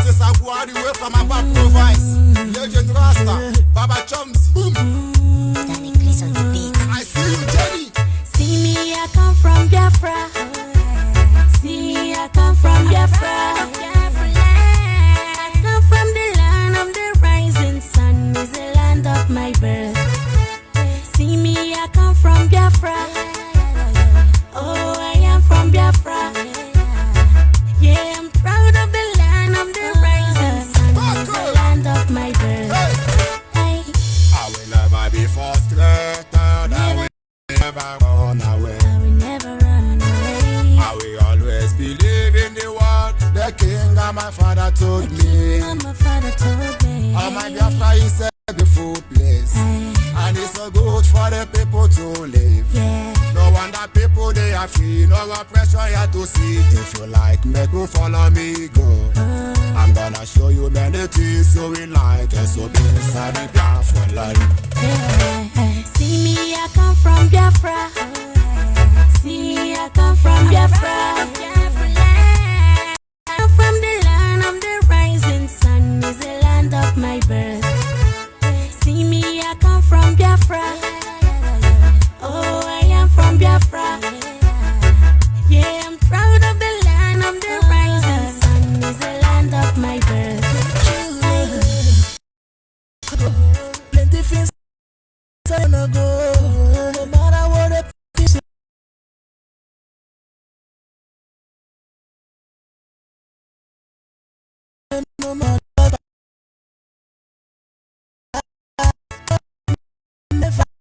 Moses Aguari way from Abba Province. Legend Rasta, Baba Chums. Boom. I see you, Jenny. See me, I come from Biafra. See me, I come from Biafra. I come from the land of the rising sun. Is the land of my birth. See me, I come from Biafra. Oh, I am from Biafra. Yeah, I'm proud of the land of the rising sun. Is the land of my birth. Hey. I will never be frustrated. I will never run away. I will never run away. I will always believe in the word the king and my father told me. My father told me. Oh, my Biafra is a beautiful place. And it's so good for the people to live. Yeah. No wonder people they are free, no oppression here to see. If you like, make you follow me, go. I'm gonna show you many things you will like. So be inside the Biafra life. See me, I come from Biafra. See me, I come from Biafra. I come from the land of the rising sun. Is the land of my birth. See me, I come from Biafra. Oh, I am from Biafra. Yeah, I'm proud of the land of the rising sun. Is the land of my birth. Plenty things I wanna go. No matter what it is. No matter what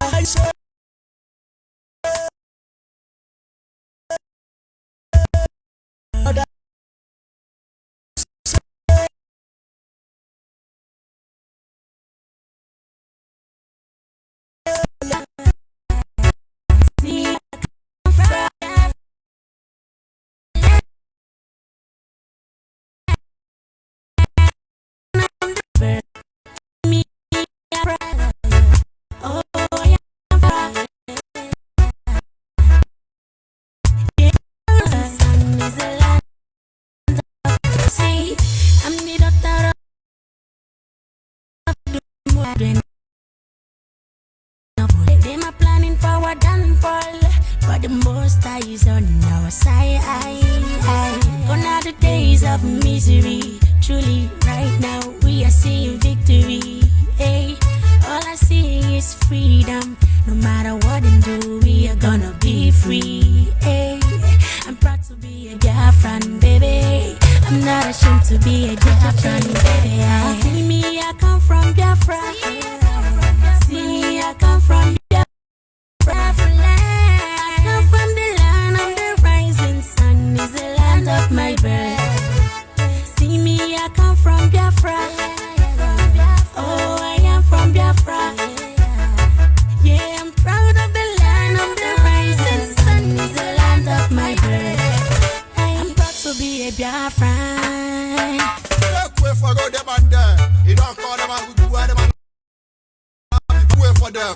I say. They my planning for downfall, but the most high is on our side. Gone are the days of misery. Truly, right now we are seeing victory. Hey, all I see is freedom. No matter what they do, we are gonna be free. Hey, I'm proud to be a Biafran, baby. I'm not ashamed to be a Biafran, baby. See me, I come from Biafra. See me, I come from Biafra. I come from the land of the rising sun. Is the land of my birth. See me, I come from Biafra. Oh, I am from Biafra. Yeah, I'm proud of the land of the rising sun. Is the land of my birth. I'm proud to be a Biafran. Look way for them and there. You don't call them and do them and wait for them.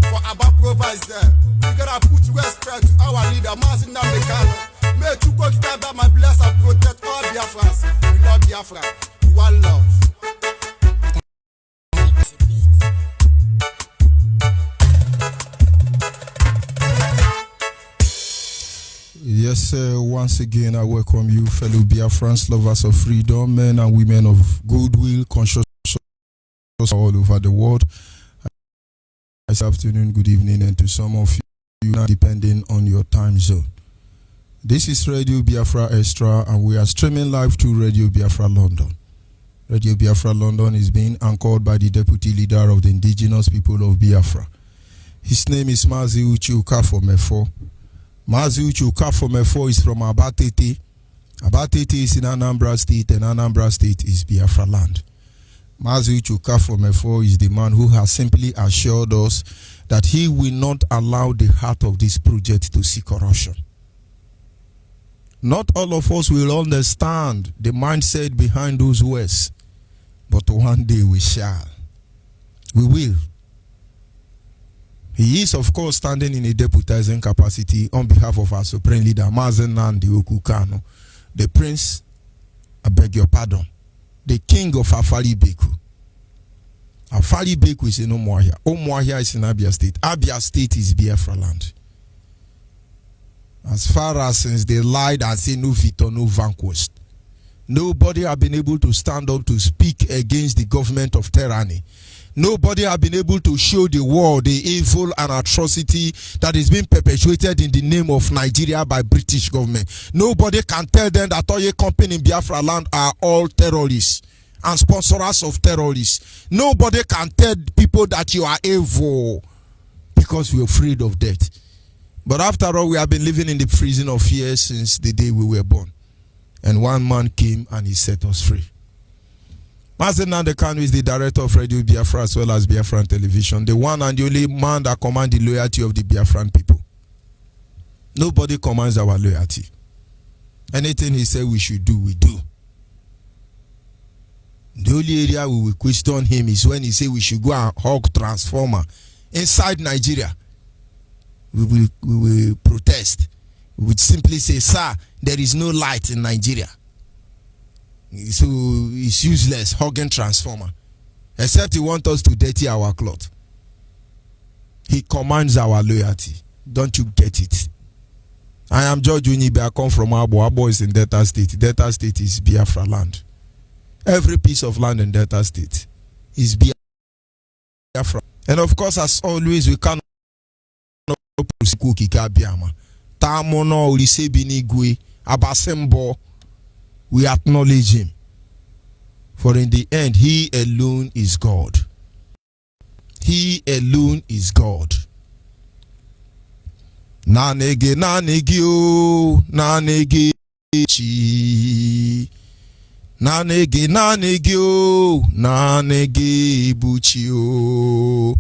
For Abba Province there. We gotta put respect to our leader, Mazin Namekano. May you go to them and bless and protect all Biafrans. We love Biafra. One love. Yes, sir. Once again, I welcome you, fellow Biafrans, lovers of freedom, men and women of goodwill, conscious all over the world. This afternoon, good evening, and to some of you, depending on your time zone. This is Radio Biafra Extra, and we are streaming live to Radio Biafra London. Radio Biafra London is being anchored by the deputy leader of the indigenous people of Biafra. His name is Mazi Uche Ukafo-Mefo. Mazi Uche Ukafo-Mefo is from Abatete. Abatete is in Anambra State, and Anambra State is Biafra land. Mazi Uche Ukafo-Mefo is the man who has simply assured us that he will not allow the heart of this project to see corruption. Not all of us will understand the mindset behind those words, but one day we shall. We will. He is, of course, standing in a deputizing capacity on behalf of our supreme leader, Mazen Nandi Okukano, the Prince I beg your pardon. The king of Afari Beku. Afari Beku is in Umuahia. Umuahia is in Abia State. Abia State is Biafra land. As far as since they lied and say no victor, no vanquished, nobody have been able to stand up to speak against the government of tyranny. Nobody have been able to show the world the evil and atrocity that is being perpetuated in the name of Nigeria by British government. Nobody can tell them that all your company in Biafra land are all terrorists and sponsors of terrorists. Nobody can tell people that you are evil because we're afraid of death. But after all, we have been living in the prison of fear since the day we were born. And one man came and he set us free. Master Nandekanu is the director of Radio Biafra as well as Biafran Television, the one and the only man that commands the loyalty of the Biafran people. Nobody commands our loyalty. Anything he said we should do, we do. The only area we will question him is when he say we should go and hug transformer inside Nigeria. We will protest. We would simply say, sir, there is no light in Nigeria. So it's useless hugging transformer. Except he wants us to dirty our cloth. He commands our loyalty. Don't you get it? I am George Onyibe. I come from Abo. Abo is in Delta State. Delta State is Biafra land. Every piece of land in Delta State is Biafra. And of course, as always, we cannot Tamono Ulisebinigwe Abasembo. We acknowledge him. For in the end, he alone is God. He alone is God. Nanege nanegio nanege chi. Nanege nanegio nanege buchio.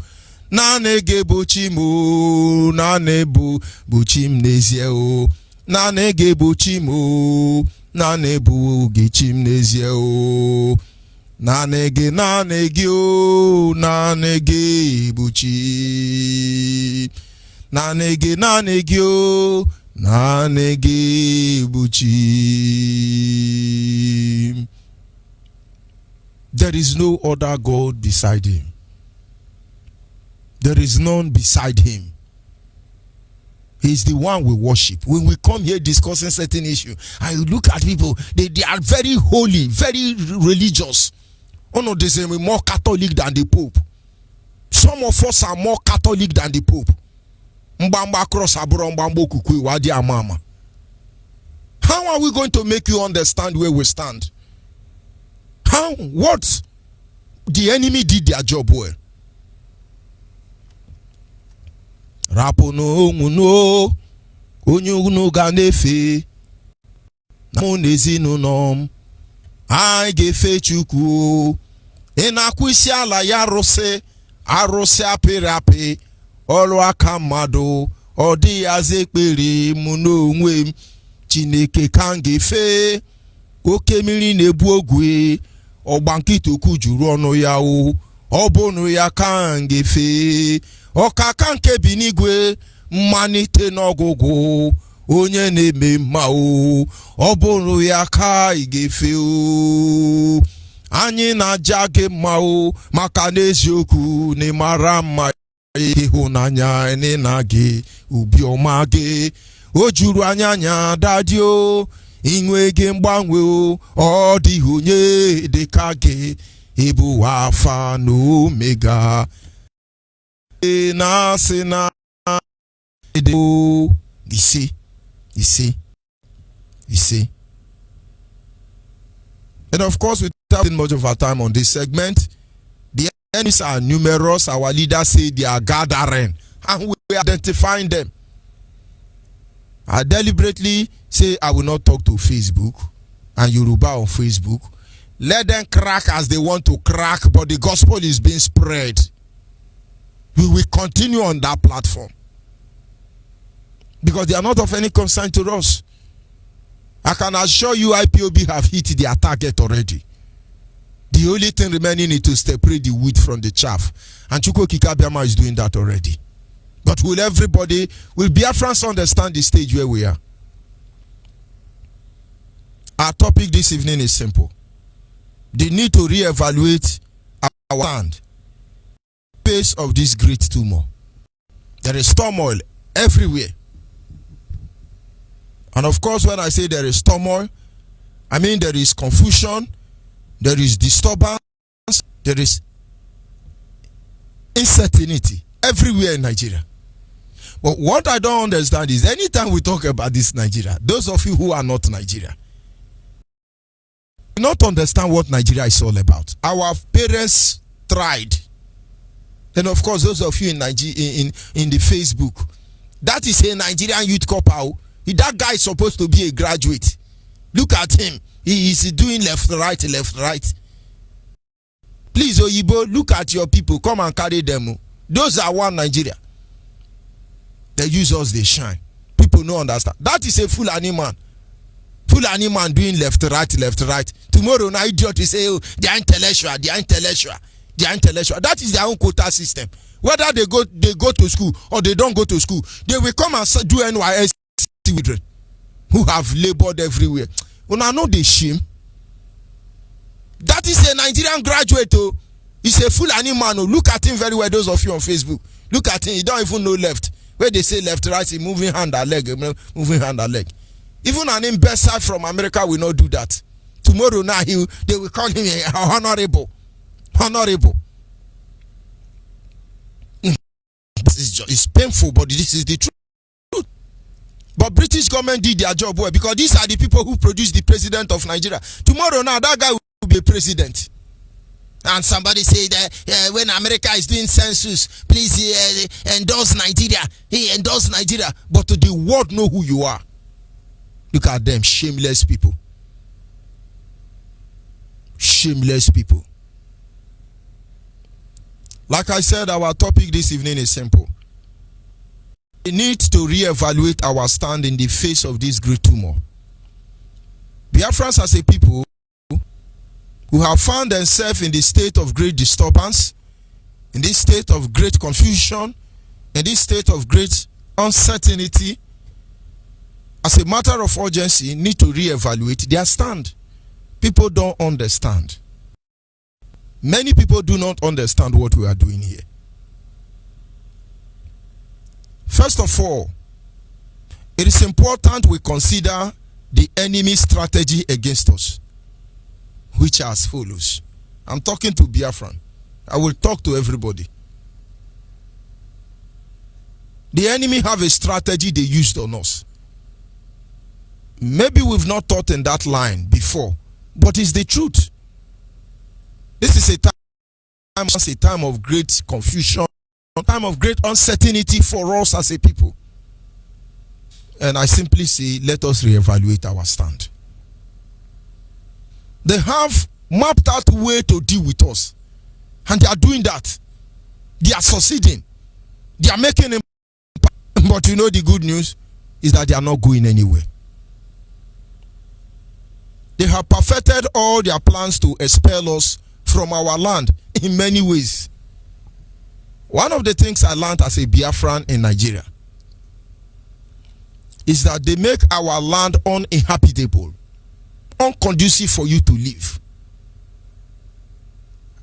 Nanege buchimo nanebu buchim nezieo. Nanege buchimo nanebu gichim nezieo. Nanege nanegio nanege buchi. Nanege nanegio nanege buchi. There is no other God beside him. There is none beside him. He is the one we worship. When we come here discussing certain issue, I look at people, they are very holy, very religious. Oh no, they say we're more Catholic than the Pope. Some of us are more Catholic than the Pope. How are we going to make you understand where we stand? How? What? The enemy did their job well. Rapono muno onyuno ganefe namonezi no nom I gefe chuku enakwisi ala ya rose arose apirape olu akamado odi azekpere muno onwem Chineke kan gefe okemiri nebu ogwe ogbankitoku juru onu ya o obonu ya kan gefe Okaka nke binigwe mmanite n'ọgụgụ onye na-eme mma o ọbụrụ ya ka igefe o anyị na-aja gị mma o maka n'eziokwu na mara mma ịhụnanya na gị ubiọma gị o juru anya dadi o inwe gị mgbanwe o ọ dịghị onye dịka gị ịbụ Alpha na Omega. You see. And of course, without much of our time on this segment, the enemies are numerous. Our leaders say they are gathering, and we are identifying them. I deliberately say I will not talk to Facebook and Yoruba on Facebook. Let them crack as they want to crack, but the gospel is being spread. We will continue on that platform because they are not of any concern to us. I can assure you IPOB have hit their target already. The only thing remaining is to separate the wheat from the chaff, and Chuko Kikabiama is doing that already. But will Biafrans understand the stage where we are? Our topic this evening is simple. The need to reevaluate our land in the face of this great turmoil. There is turmoil everywhere. And of course, when I say there is turmoil, I mean there is confusion, there is disturbance, there is uncertainty everywhere in Nigeria. But what I don't understand is anytime we talk about this Nigeria, those of you who are not Nigeria, do not understand what Nigeria is all about. Our parents tried. And of course, those of you in Nigeria in the Facebook, that is a Nigerian youth couple. That guy is supposed to be a graduate. Look at him. He is doing left, right, left, right. Please, Onyibe, look at your people. Come and carry them. Those are one Nigeria. They use us, they shine. People don't understand. That is a Fulani man. Fulani man doing left, right, left, right. Tomorrow, now idiot will say, oh, they are intellectual, they are intellectual, they are intellectual. That is their own quota system. Whether they go to school or they don't go to school, they will come and do NYSC children who have labored everywhere. When I know they shame. That is a Nigerian graduate. Oh, he's a Fulani man. Oh, look at him very well. Those of you on Facebook, look at him. He don't even know left. Where they say left, right, he moving hand and leg, moving hand and leg. Even an imbecile from America will not do that. Tomorrow now they will call him honorable. Honorable. It's painful, but this is the truth. But British government did their job well because these are the people who produce the president of Nigeria. Tomorrow now that guy will be a president. And somebody say that when America is doing census, please endorse Nigeria. He endorse Nigeria. But the world know who you are. Look at them, shameless people. Shameless people. Like I said, our topic this evening is simple. We need to reevaluate our stand in the face of this great turmoil. Biafrans as a people who have found themselves in this state of great disturbance, in this state of great confusion, in this state of great uncertainty, as a matter of urgency, need to reevaluate their stand. People don't understand. Many people do not understand what we are doing here. First of all, it is important we consider the enemy's strategy against us, which are as follows. I'm talking to Biafran. I will talk to everybody. The enemy have a strategy they used on us. Maybe we've not thought in that line before, but it's the truth. This is a time of great confusion, a time of great uncertainty for us as a people. And I simply say, let us reevaluate our stand. They have mapped out a way to deal with us. And they are doing that. They are succeeding. They are making impact. But you know the good news is that they are not going anywhere. They have perfected all their plans to expel us from our land in many ways. One of the things I learned as a Biafran in Nigeria is that they make our land uninhabitable, unconducive for you to live.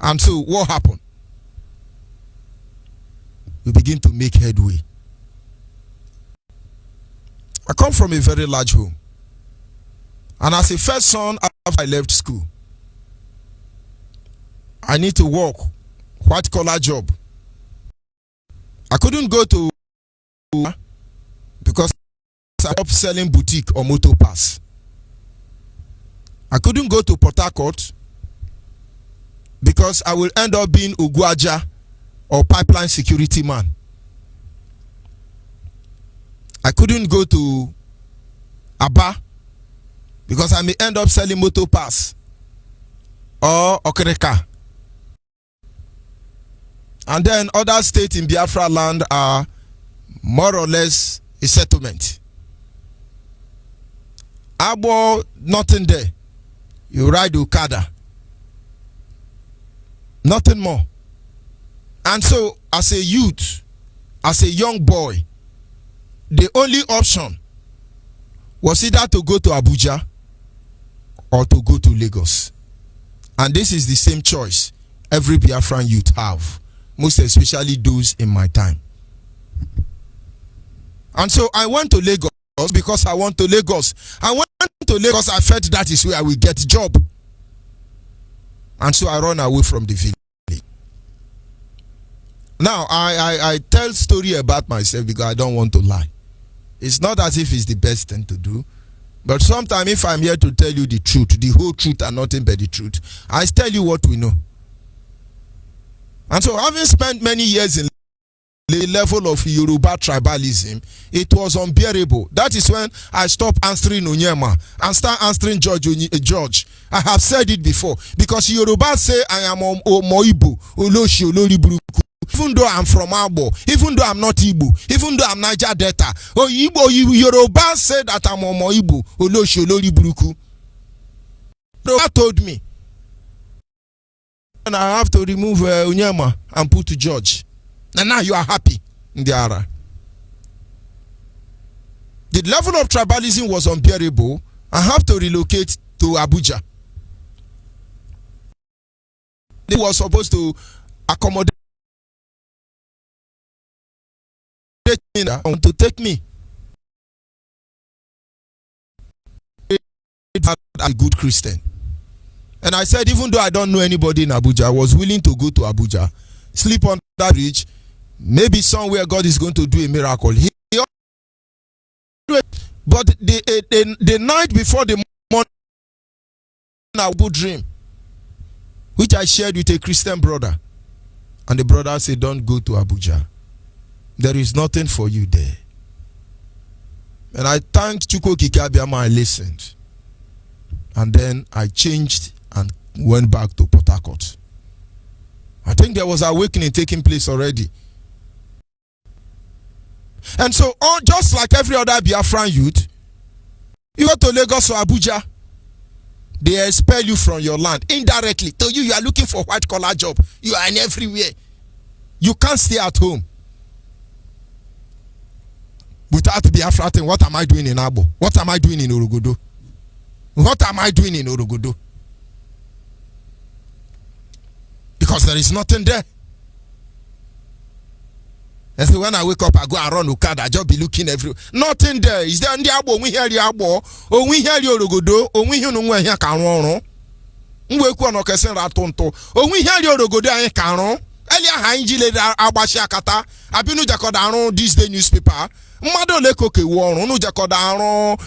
And so what happened? We begin to make headway. I come from a very large home. And as a first son, after I left school, I need to work, white collar job. I couldn't go to because I stopped selling boutique or motor pass. I couldn't go to Port Harcourt because I will end up being Ugwaja or pipeline security man. I couldn't go to Aba because I may end up selling motor pass or Okereka. And then other states in Biafra land are more or less a settlement. Abo, nothing there. You ride Okada. Nothing more. And so, as a youth, as a young boy, the only option was either to go to Abuja or to go to Lagos. And this is the same choice every Biafran youth have, most especially those in my time. And so I went to Lagos because I want to Lagos. I went to Lagos, I felt that is where I will get a job. And so I run away from the village. Now, I tell story about myself because I don't want to lie. It's not as if it's the best thing to do. But sometimes if I'm here to tell you the truth, the whole truth and nothing but the truth, I tell you what we know. And so having spent many years in the level of Yoruba tribalism, it was unbearable. That is when I stopped answering Onyema and start answering George. I have said it before. Because Yoruba say I am Omoibo, Oloshi, Oloriburuku. Even though I'm from Abo, even though I'm not Igbo, even though I'm Niger Delta, Yoruba say that I'm Omoibo, Oloshi, Oloriburuku. Yoruba told me. And I have to remove Onyema and put George. And now you are happy, Ndiara. The level of tribalism was unbearable. I have to relocate to Abuja. They were supposed to accommodate me to take me. A good Christian. And I said, even though I don't know anybody in Abuja, I was willing to go to Abuja, sleep on that bridge. Maybe somewhere God is going to do a miracle. But the night before the morning, I would dream, which I shared with a Christian brother. And the brother said, don't go to Abuja. There is nothing for you there. And I thanked Chuko Kikabiama, I listened. And then I changed and went back to Port Harcourt. I think there was awakening taking place already. And so, just like every other Biafran youth, you go to Lagos or Abuja, they expel you from your land indirectly. To you, you are looking for white collar job. You are in everywhere. You can't stay at home. Without Biafra thing, what am I doing in Abo? What am I doing in Orogodo? What am I doing in Orogodo? Because there is nothing there. And so when I wake up, I go around Okada, I just be looking everywhere. Nothing there. Is there any Abo? We hear the Abo. Oh, we hear the Orogodo. Oh, we hear no one here can we go no kesen ratonto. Oh, we hear the Orogodo and caron. Elia Hanjile Abashia Kata. Abinu Jacodaron this day newspaper. Mado Lekoke Warren, no Jacodaron,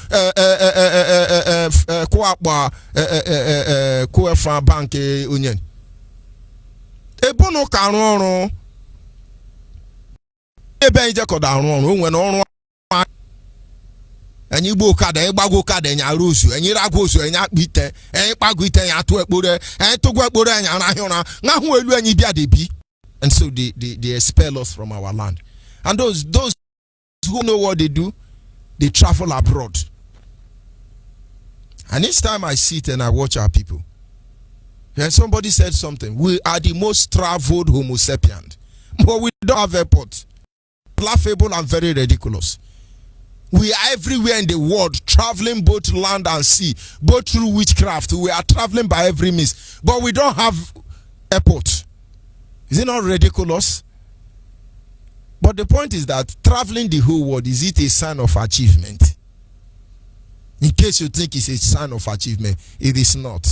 Coafra Bank Union. Ebono Caron. Ebe Jacodaron, when on and you book at the Bagokad and Yarusu, and Yiragosu and Yakbite, and Paguite and Atuebure, and Toguebure and Yanahona. Now who will you be? And so they expel us from our land. And those who know what they do, they travel abroad. And each time I sit and I watch our people, and somebody said something, we are the most traveled Homo sapient, but we don't have airport. Laughable and very ridiculous. We are everywhere in the world, traveling both land and sea, both through witchcraft. We are traveling by every means, but we don't have airport. Is it not ridiculous? But the point is that traveling the whole world, is it a sign of achievement? In case you think it's a sign of achievement, it is not.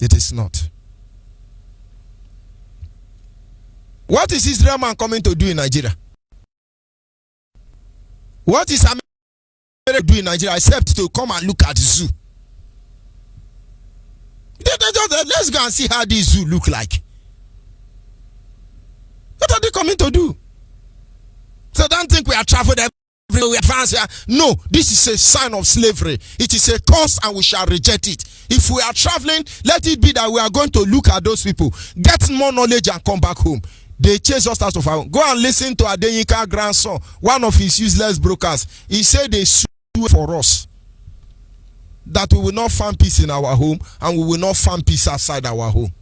It is not. What is Israel man coming to do in Nigeria? What is America doing in Nigeria except to come and look at the zoo? Let's go and see how this zoo look like. What are they coming to do? So don't think we are traveling everywhere. No, this is a sign of slavery. It is a curse and we shall reject it. If we are traveling, let it be that we are going to look at those people, get more knowledge and come back home. They chase us out of our home. Go and listen to Adeyinka grandson, one of his useless brokers. He said they sue for us, that we will not find peace in our home and we will not find peace outside our home.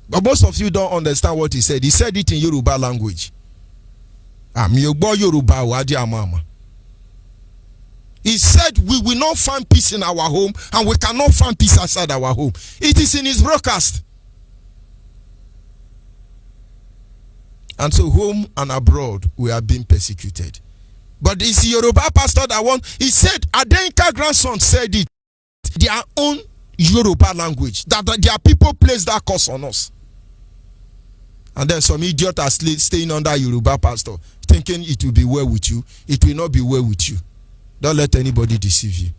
But most of you don't understand what he said. He said it in Yoruba language. He He said we will not find peace in our home and we cannot find peace outside our home. It is in his broadcast. And so home and abroad we are being persecuted. But it's the Yoruba pastor that won. He said, Adenka grandson said it. Their own Yoruba language. That their people place that curse on us. And then some idiot are staying under Yoruba pastor, thinking it will be well with you. It will not be well with you. Don't let anybody deceive you.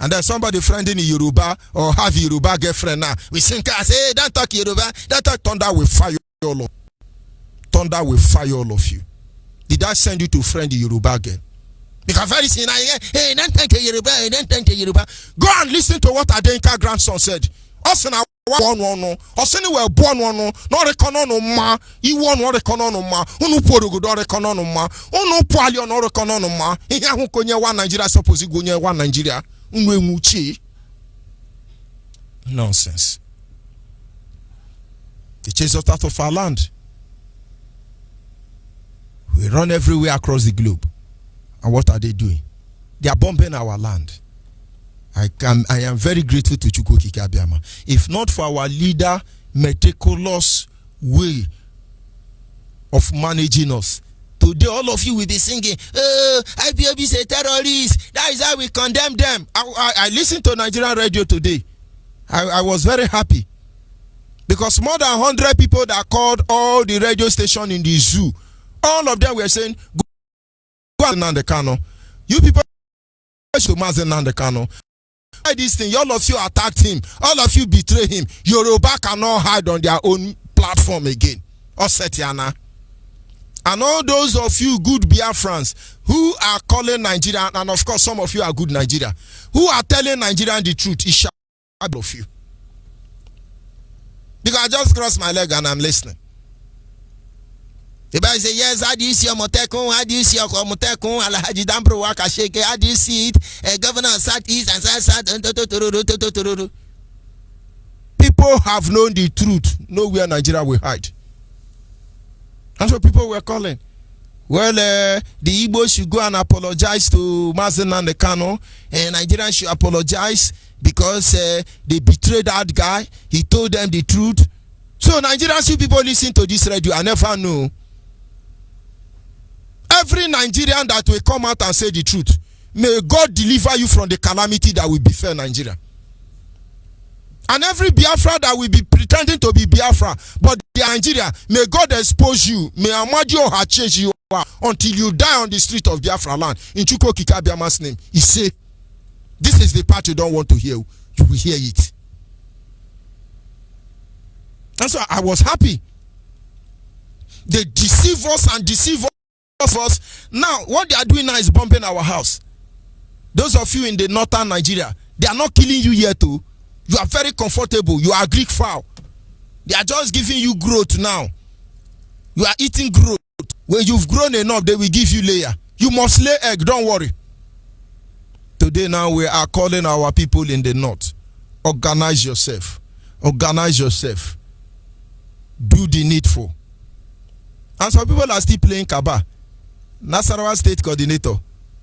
And then somebody friending in Yoruba or have Yoruba girlfriend now. We sing, I say, hey, don't talk Yoruba. Don't talk, thunder will fire all of. Thunder will fire all of you. Did I send you to friend the Yoruba girl? Because very soon, hey, don't thank Yoruba, don't thank Yoruba. Go and listen to what Adenka grandson said. Osina born one, Osini were born one, no recono ma, you won what recono ma, unu porugo do recono ma, unu poalio no recono ma, here who konye one Nigeria suppose you go one Nigeria, unwe muchi. Nonsense. They chase us out of our land. We run everywhere across the globe. And what are they doing? They are bombing our land. I am very grateful to Chukwu Kikabiama. If not for our leader meticulous way of managing us, today all of you will be singing, oh, IPOB is a terrorist. That is how we condemn them. I listened to Nigerian radio today. I was very happy. Because more than 100 people that called all the radio stations in the zoo, all of them were saying, go on the Kano. You people to Mazen and the Kano. This thing, all of you attacked him, all of you betray him. Yoruba cannot hide on their own platform again. Osetiana. And all those of you good Biafrans who are calling Nigeria, and of course some of you are good Nigeria, who are telling Nigerian the truth, is all of you. Because I just crossed my leg and I'm listening. The Bible says, yes, how do you see your Motekun? How do you see your Motekun? Alhaji Dambro Waka Sheke. How do you see it? Governor of Southeast and South. People have known the truth. Nowhere Nigeria will hide. And so people were calling. Well, the Igbo should go and apologize to Mazen and the Kano. And Nigerians should apologize because they betrayed that guy. He told them the truth. So Nigerians, you people listen to this radio, I never know. Every Nigerian that will come out and say the truth, may God deliver you from the calamity that will befall Nigeria. And every Biafra that will be pretending to be Biafra, but the Nigeria, may God expose you. May Amadio have changed you until you die on the street of Biafra land. In Chukwu Kikabiama's name, he say, this is the part you don't want to hear. You will hear it. And so I was happy. They deceive us and deceive us. Now, what they are doing now is bombing our house. Those of you in the northern Nigeria, they are not killing you here too. You are very comfortable. You are Greek fowl. They are just giving you growth now. You are eating growth. When you've grown enough, they will give you layer. You must lay egg, don't worry. Today now we are calling our people in the north. Organize yourself. Organize yourself. Do the needful. And some people are still playing Kaba. Nasarawa State Coordinator,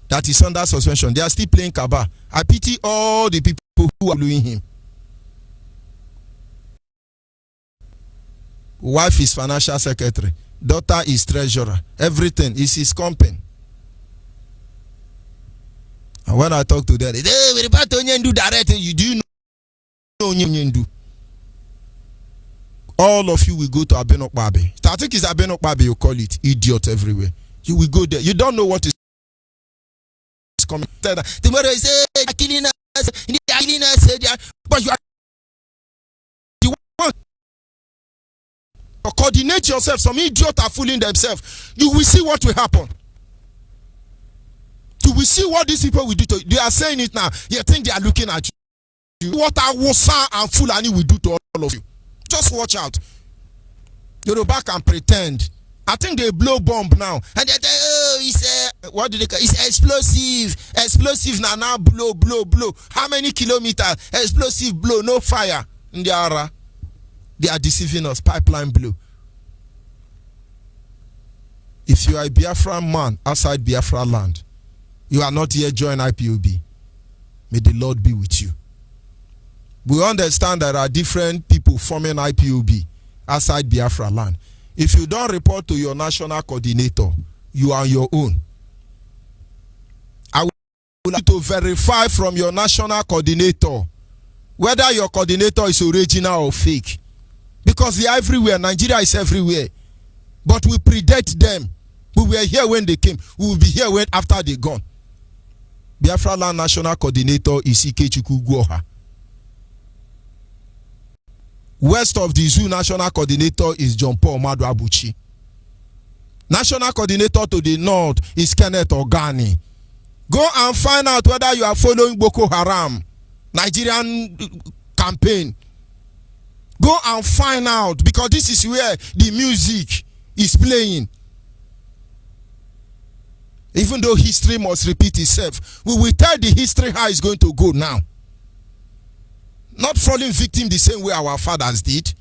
that is under suspension, they are still playing Kaba. I pity all the people who are following him. Wife is financial secretary. Daughter is treasurer. Everything is his company. And when I talk to them, they say, we report to Onyendu directly. You do know Onyendu. All of you will go to Abenokbabe. I think it's Abenokbabe, you call it. Idiot everywhere. You will go there. You don't know what is coming. Tomorrow you say, they're killing us, but you are the one. Coordinate yourself. Some idiots are fooling themselves. You will see what will happen. You will see what these people will do to you. They are saying it now. You think they are looking at you. What Awusa and Fulani will do to all of you. Just watch out. Yoruba can pretend. I think they blow bomb now. And they say, oh, it's what do they call it? It's explosive. Explosive now blow. How many kilometers? Explosive blow, no fire. They are deceiving us. Pipeline blow. If you are a Biafran man outside Biafra land, You are not yet joined IPOB. May the Lord be with you. We understand there are different people forming IPOB outside Biafra land. If you don't report to your national coordinator, you are your own. I would like to verify from your national coordinator whether your coordinator is original or fake. Because they are everywhere. Nigeria is everywhere. But we predate them. We were here when they came. We will be here when after they gone. Biafra land national coordinator is Ikechukwu Guoha. West of the zoo national coordinator is John Paul Madu Abuchi. National coordinator to the north is Kenneth Ogani. Go and find out whether you are following Boko Haram, Nigerian campaign. Go and find out, because this is where the music is playing. Even though history must repeat itself, we will tell the history how it's going to go now. Not falling victim the same way our fathers did.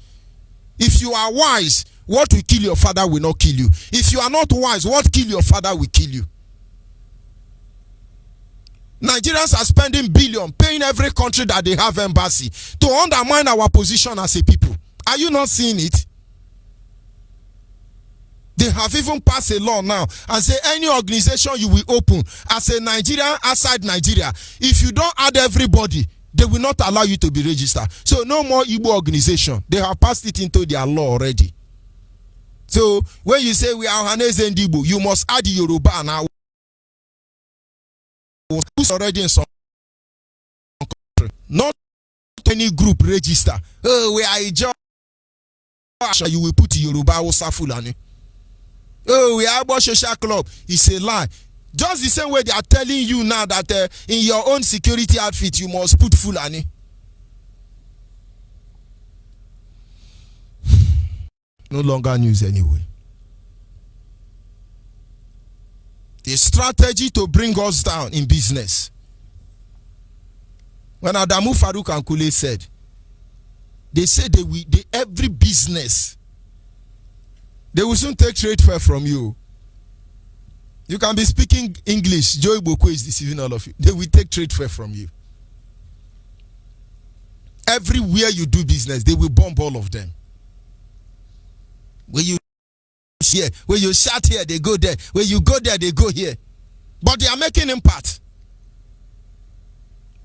If you are wise, what will kill your father will not kill you. If you are not wise, what kill your father will kill you. Nigerians are spending billions, paying every country that they have embassy to undermine our position as a people. Are you not seeing it? They have even passed a law now and say any organization you will open as a Nigerian outside Nigeria, if you don't add everybody, they will not allow you to be registered. So no more Igbo organization. They have passed it into their law already. So when you say we are Ohaneze and Igbo, you must add the Yoruba now. Who's already in some country. Not any group register. Oh, we are a job. You will put Yoruba Hausa Fulani. Oh, we are about social club. It's a lie. Just the same way they are telling you now that in your own security outfit you must put Fulani. No longer news anyway. The strategy to bring us down in business. When Adamu Farouk and Kule said, they said every business, they will soon take trade fair from you. You can be speaking English. Joey Boko is deceiving all of you. They will take trade fair from you. Everywhere you do business, they will bomb all of them. When you here, when you shout here, they go there. When you go there, they go here. But they are making impact.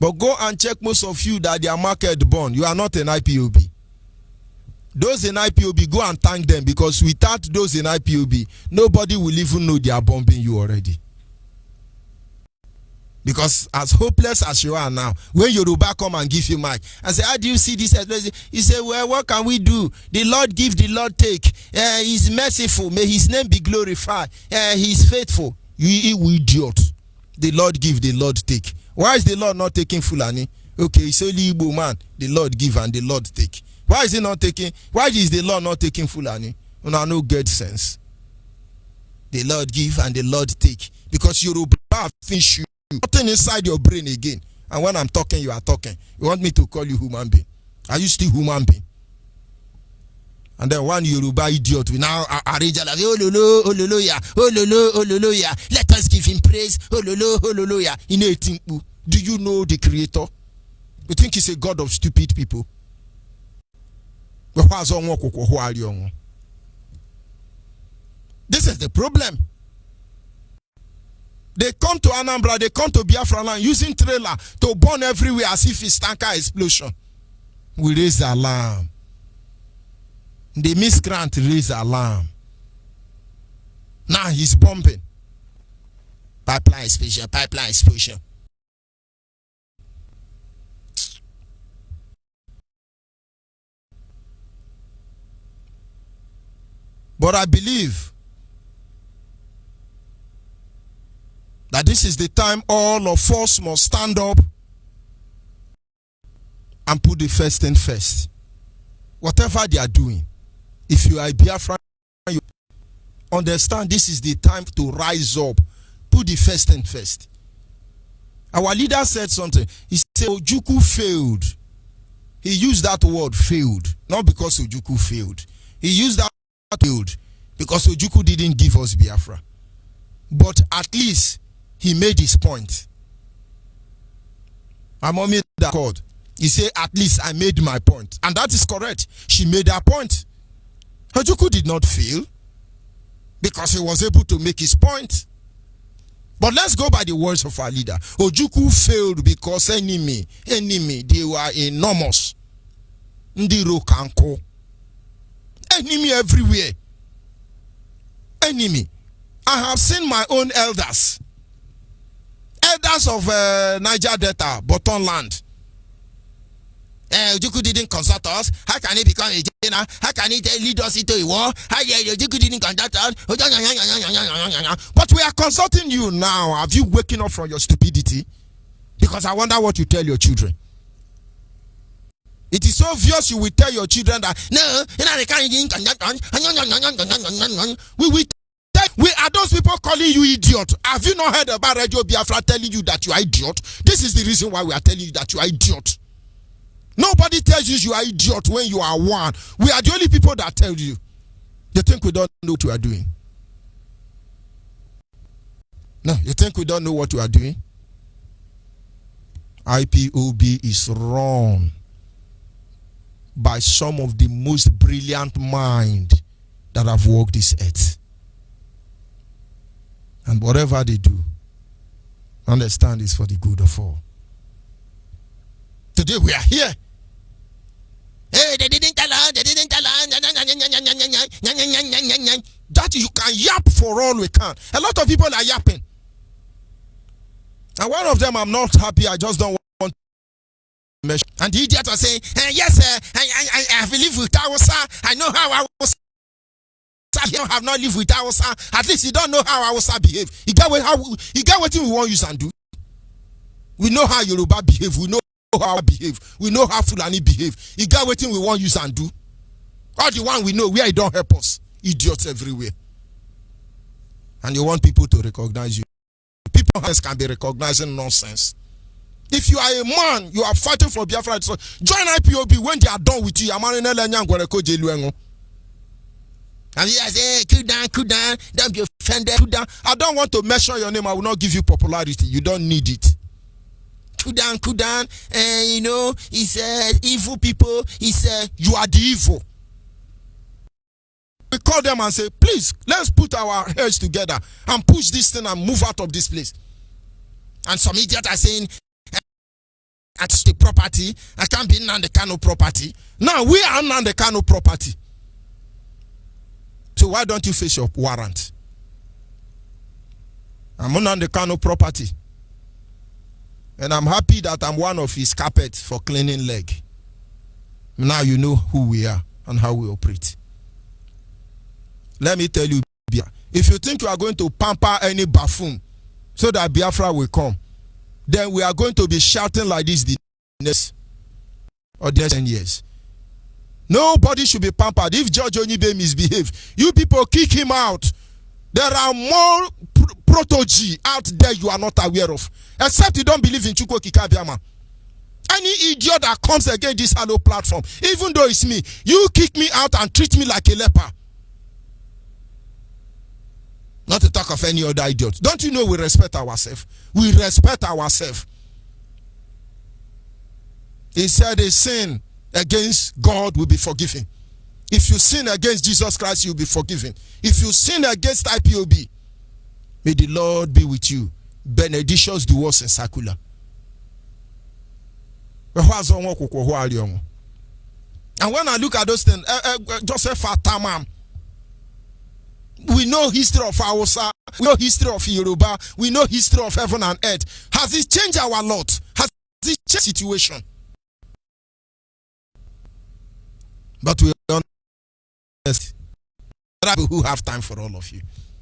But go and check most of you that they are market born. You are not an IPOB. Those in IPOB, go and thank them, because without those in IPOB, nobody will even know they are bombing you already. Because as hopeless as you are now, when Yoruba come and give you mic and say, how do you see this? You say, well, what can we do? The Lord give, the Lord take. He's merciful. May his name be glorified. He's faithful. You idiot. The Lord give, the Lord take. Why is the Lord not taking Fulani? Okay, it's only Igbo man. The Lord give and the Lord take. Why is he not taking? Why is the Lord not taking Fulani? No get sense. The Lord give and the Lord take. Because Yoruba fish you. Nothing inside your brain again. And when I'm talking, you are talking. You want me to call you human being? Are you still human being? And then one Yoruba idiot will now arrange like, oh lolo, oh lolo, yeah, oh lolo, oh lolo, yeah. Let us give him praise, oh lolo, oh lolo, yeah. Do you know the creator? You think he's a god of stupid people? This is the problem. They come to Anambra, they come to Biafra land using trailer to burn everywhere as if it's tanker explosion. We raise the alarm. The miscreant raise the alarm. Now he's bombing. Pipeline explosion, pipeline explosion. But I believe that this is the time all of us must stand up and put the first thing first. Whatever they are doing, if you are a Biafra, you understand this is the time to rise up, put the first thing first. Our leader said something. He said Ojukwu failed. He used that word failed, not because Ojukwu failed. He used that word failed because Ojukwu didn't give us Biafra. But at least he made his point. My mom made that called. He said, at least I made my point. And that is correct. She made her point. Ojukwu did not fail because he was able to make his point. But let's go by the words of our leader. Ojukwu failed because enemy, they were enormous. Ndiro kanko. Enemy everywhere. Enemy. I have seen my own elders of Niger Delta, Bottom Land. Ojukwu didn't consult us. How can he become a general? How can he lead us into a war? How Ojukwu didn't consult us? But we are consulting you now. Have you waken up from your stupidity? Because I wonder what you tell your children. It is obvious you will tell your children that no, we are those people calling you idiot. Have you not heard about Radio Biafra telling you that you are idiot? This is the reason why we are telling you that you are idiot. Nobody tells you are idiot when you are one. We are the only people that tell you. You think we don't know what we are doing? No, you think we don't know what we are doing? IPOB is run by some of the most brilliant minds that have walked this earth. And whatever they do, understand is for the good of all. Today we are here. Hey, they didn't tell us, that you can yap for all we can. A lot of people are yapping. And one of them, I'm not happy, I just don't want to mention. And the idiot was saying, yes, I believe with Hausa. I know how Hausa. You have not lived with Hausa. At least you don't know how Hausa behave. You get what we want use and do. We know how Yoruba behave. We know how I behave. We know how Fulani behave. You get what we want use and do. All the one we know where it don't help us. Idiots everywhere. And you want people to recognize you. People can be recognizing nonsense. If you are a man, you are fighting for Biafra, so join IPOB when they are done with you. And he say, cool down, don't be offended. Cool down. I don't want to mention your name. I will not give you popularity. You don't need it. Cool down. You know, it's evil people. You are the evil. We call them and say, please, let's put our heads together and push this thing and move out of this place. And some idiots are saying, at the property, I can't be Nnamdi Kanu property. Now we are Nnamdi Kanu property. So why don't you face your warrant? I'm on the Kano property. And I'm happy that I'm one of his carpet for cleaning leg. Now you know who we are and how we operate. Let me tell you, if you think you are going to pamper any buffoon so that Biafra will come, then we are going to be shouting like this the next 10 years. Nobody should be pampered. If Judge Onyibe misbehave, you people kick him out. There are more protege out there you are not aware of. Except you don't believe in Chukwu Kikabiama. Any idiot that comes against this hollow platform, even though it's me, you kick me out and treat me like a leper. Not to talk of any other idiot. Don't you know we respect ourselves? We respect ourselves. He said a sin against God will be forgiven. If you sin against Jesus Christ, you'll be forgiven. If you sin against IPOB, may the Lord be with you. Benedictions do us in circular. And when I look at those things, Joseph Atamam, we know history of Hausa, we know history of Yoruba, we know history of heaven and earth. Has it changed our lot? Has it changed the situation? But we don't who have time for all of you.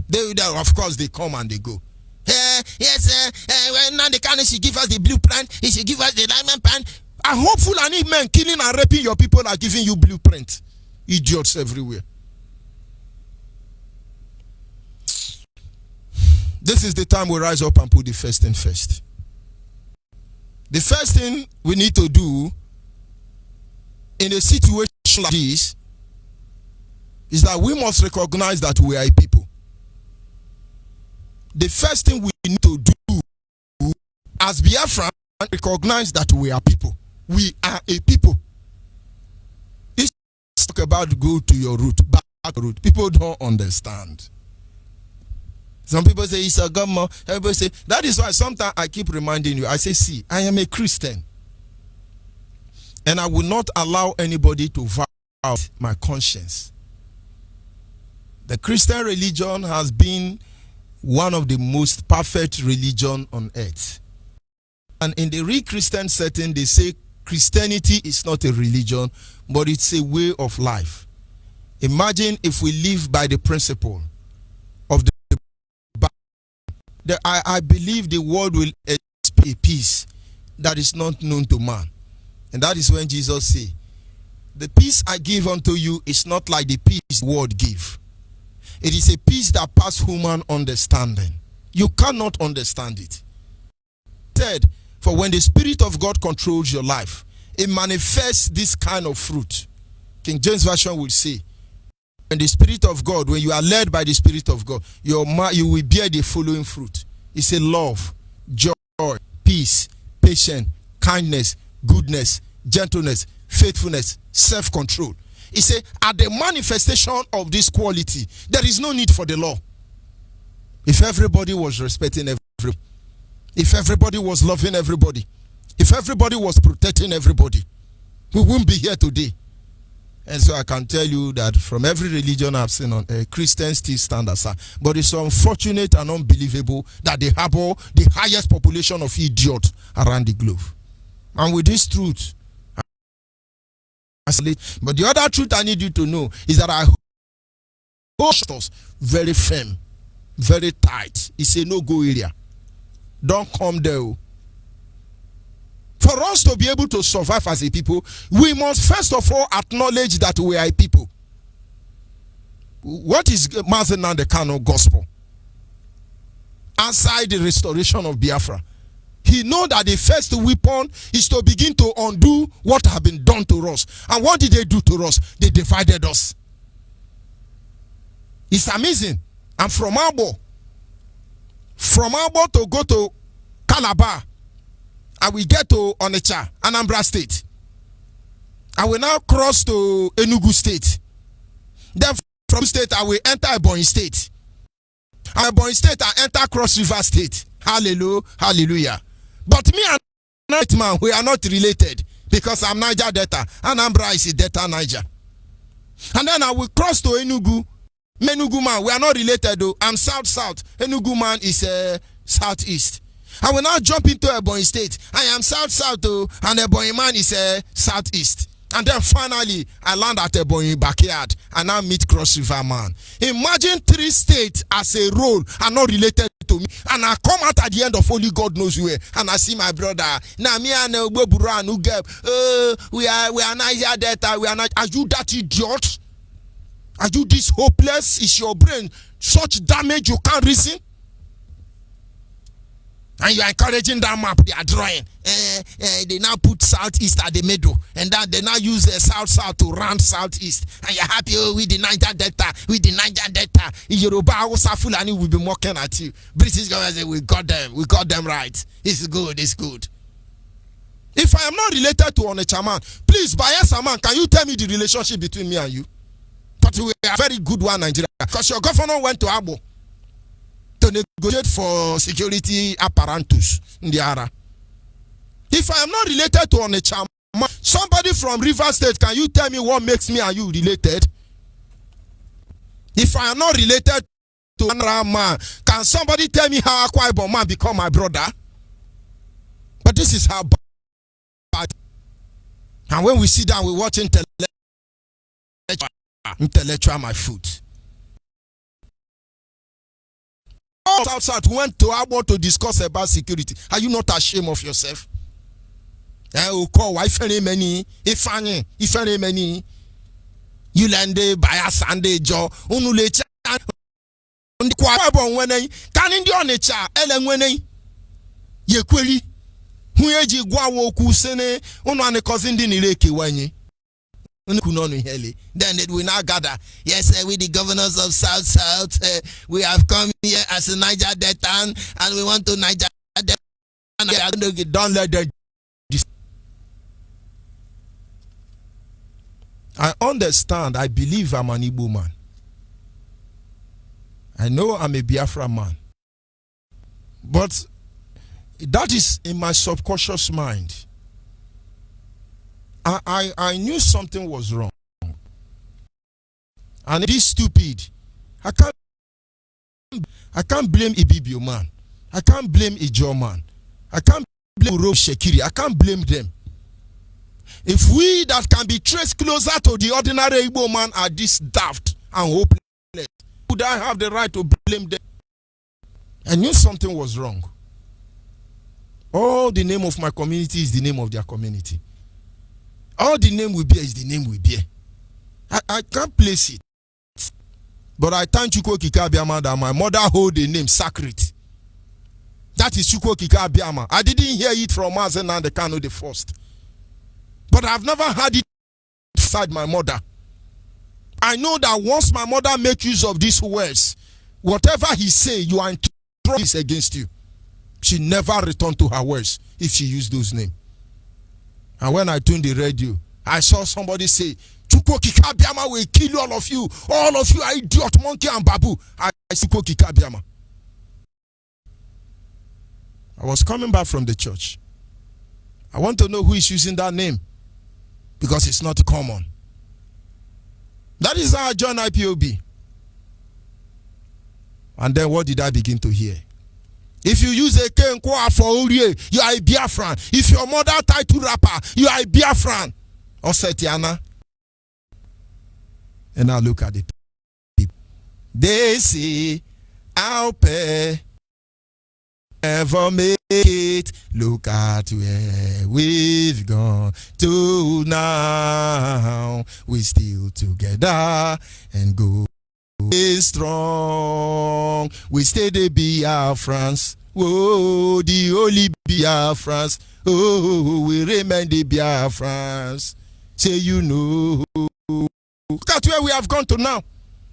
They of course they come and they go. Yes, when now the can she give us the blueprint, he should give us the diamond plan. I hope Fulani men killing and raping your people are giving you blueprint. Idiots everywhere. This is the time we rise up and put the first thing first. The first thing we need to do in a situation like this is that we must recognize that we are a people. The first thing we need to do as Biafra, recognize that we are people. We are a people. It's talk about go to your root, back to root. People don't understand. Some people say it's a gamma. Everybody say that is why sometimes I keep reminding you. I say, see, I am a Christian, and I will not allow anybody to violate my conscience. The Christian religion has been one of the most perfect religion on earth. And in the real Christian setting, they say Christianity is not a religion, but it's a way of life. Imagine if we live by the principle of I believe the world will experience a peace that is not known to man. And that is when Jesus said, the peace I give unto you is not like the peace the world give. It is a peace that passes human understanding. You cannot understand it. Third, for when the Spirit of God controls your life, it manifests this kind of fruit. King James Version will say, when the Spirit of God, when you are led by the Spirit of God, you will bear the following fruit. It's a love, joy, peace, patience, kindness, goodness, gentleness, faithfulness, self-control. He said, at the manifestation of this quality, there is no need for the law. If everybody was respecting everybody, if everybody was loving everybody, if everybody was protecting everybody, we wouldn't be here today. And so I can tell you that from every religion I've seen on earth, Christians still stand aside. But it's unfortunate and unbelievable that they harbor the highest population of idiots around the globe. And with this truth, but the other truth I need you to know is that I hold us very firm, very tight. It's a no-go area. Don't come there. For us to be able to survive as a people, we must first of all acknowledge that we are a people. What is Mazen Nandekano gospel? Aside the restoration of Biafra, he know that the first weapon is to begin to undo what has been done to us. And what did they do to us? They divided us. It's amazing. And from Abo to go to Calabar, I will get to Onitsha, Anambra State. I will now cross to Enugu State. Then from state, I will enter Ebonyi State. And Ebonyi State, I enter Cross River State. Hallelujah, hallelujah. But me and that man, we are not related because I'm Niger Delta. Anambra is Delta Niger. And then I will cross to Enugu. Enugu man, we are not related though. I'm South. Enugu man is Southeast. I will now jump into Ebonyi State. I am South too, and Ebonyi man is Southeast. And then finally, I land at Ebonyi backyard and now meet Cross River man. Imagine 3 states as a role are not related to me, and I come out at the end of only God knows where, and I see my brother. Now me and Ubebura and Ugeb, we are Niger Delta. We are not. Are you that idiot? Are you this hopeless? Is your brain such damage you can't reason? And you are encouraging that map they are drawing. They now put Southeast at the middle. And that they now use South to round Southeast. And you're happy with the Niger Delta. With the Niger Delta. Yoruba, Hausa, Fulani will be mocking at you. British government say, we got them right. It's good. If I am not related to Onitsha man, please, Bayelsa man, can you tell me the relationship between me and you? But we are a very good one, Nigeria. Because your governor went to Abo to negotiate for security apparatus in the area. If I am not related to Onitsha, somebody from River State, can you tell me what makes me and you related? If I am not related to another man, can somebody tell me how Akwa Ibom man become my brother? But this is how bad. And when we sit down, we watch intellectual my foot. All South went to Abo to discuss about security. Are you not ashamed of yourself? You lende by Sunday Joe. Unulecha and Quabon when can in the Onitsha, Ellen Winnie. Ye query. Hueji Guawo Kusene, Unwane cousin Dinileki Wanye. Then it will now gather. Yes, we the governors of South, we have come here as a Niger Delta and we want to Niger Delta don't let them. I understand. I believe I'm an Igbo man. I know I'm a Biafra man. But that is in my subconscious mind. I knew something was wrong. And it is stupid. I can't blame Ibibio man. I can't blame Ijo man. I can't blame Uro Shekiri. I can't blame them. If we that can be traced closer to the ordinary Igbo man are this daft and hopeless, would I have the right to blame them? I knew something was wrong. All the name of my community is the name of their community. All the name we bear is the name we bear. I can't place it. But I thank Chukwu Okike Abiama that my mother hold the name sacred. That is Chukwu Okike Abiama. I didn't hear it from Mazen and the Kano the first. But I've never had it beside my mother. I know that once my mother make use of these words, whatever he say, you are in trouble against you. She never returned to her words if she used those names. And when I tuned the radio, I saw somebody say, Chukwu Okike Abiama will kill all of you. All of you are idiot, monkey and babu. I see Chukwu Okike Abiama. I was coming back from the church. I want to know who is using that name. Because it's not common. That is how I joined IPOB. And then what did I begin to hear? If you use a Kenkwa for Uriye, you are a Biafran. If your mother tied to rapper, you are a Biafran. Osetiana. And now look at the people. They say, I'll pay. Never make it. Look at where we've gone to now. We still together and go strong. We stay the Biafrans. Oh, the holy Biafrans. Oh, we remain the Biafrans. Say you know. Look at where we have gone to now.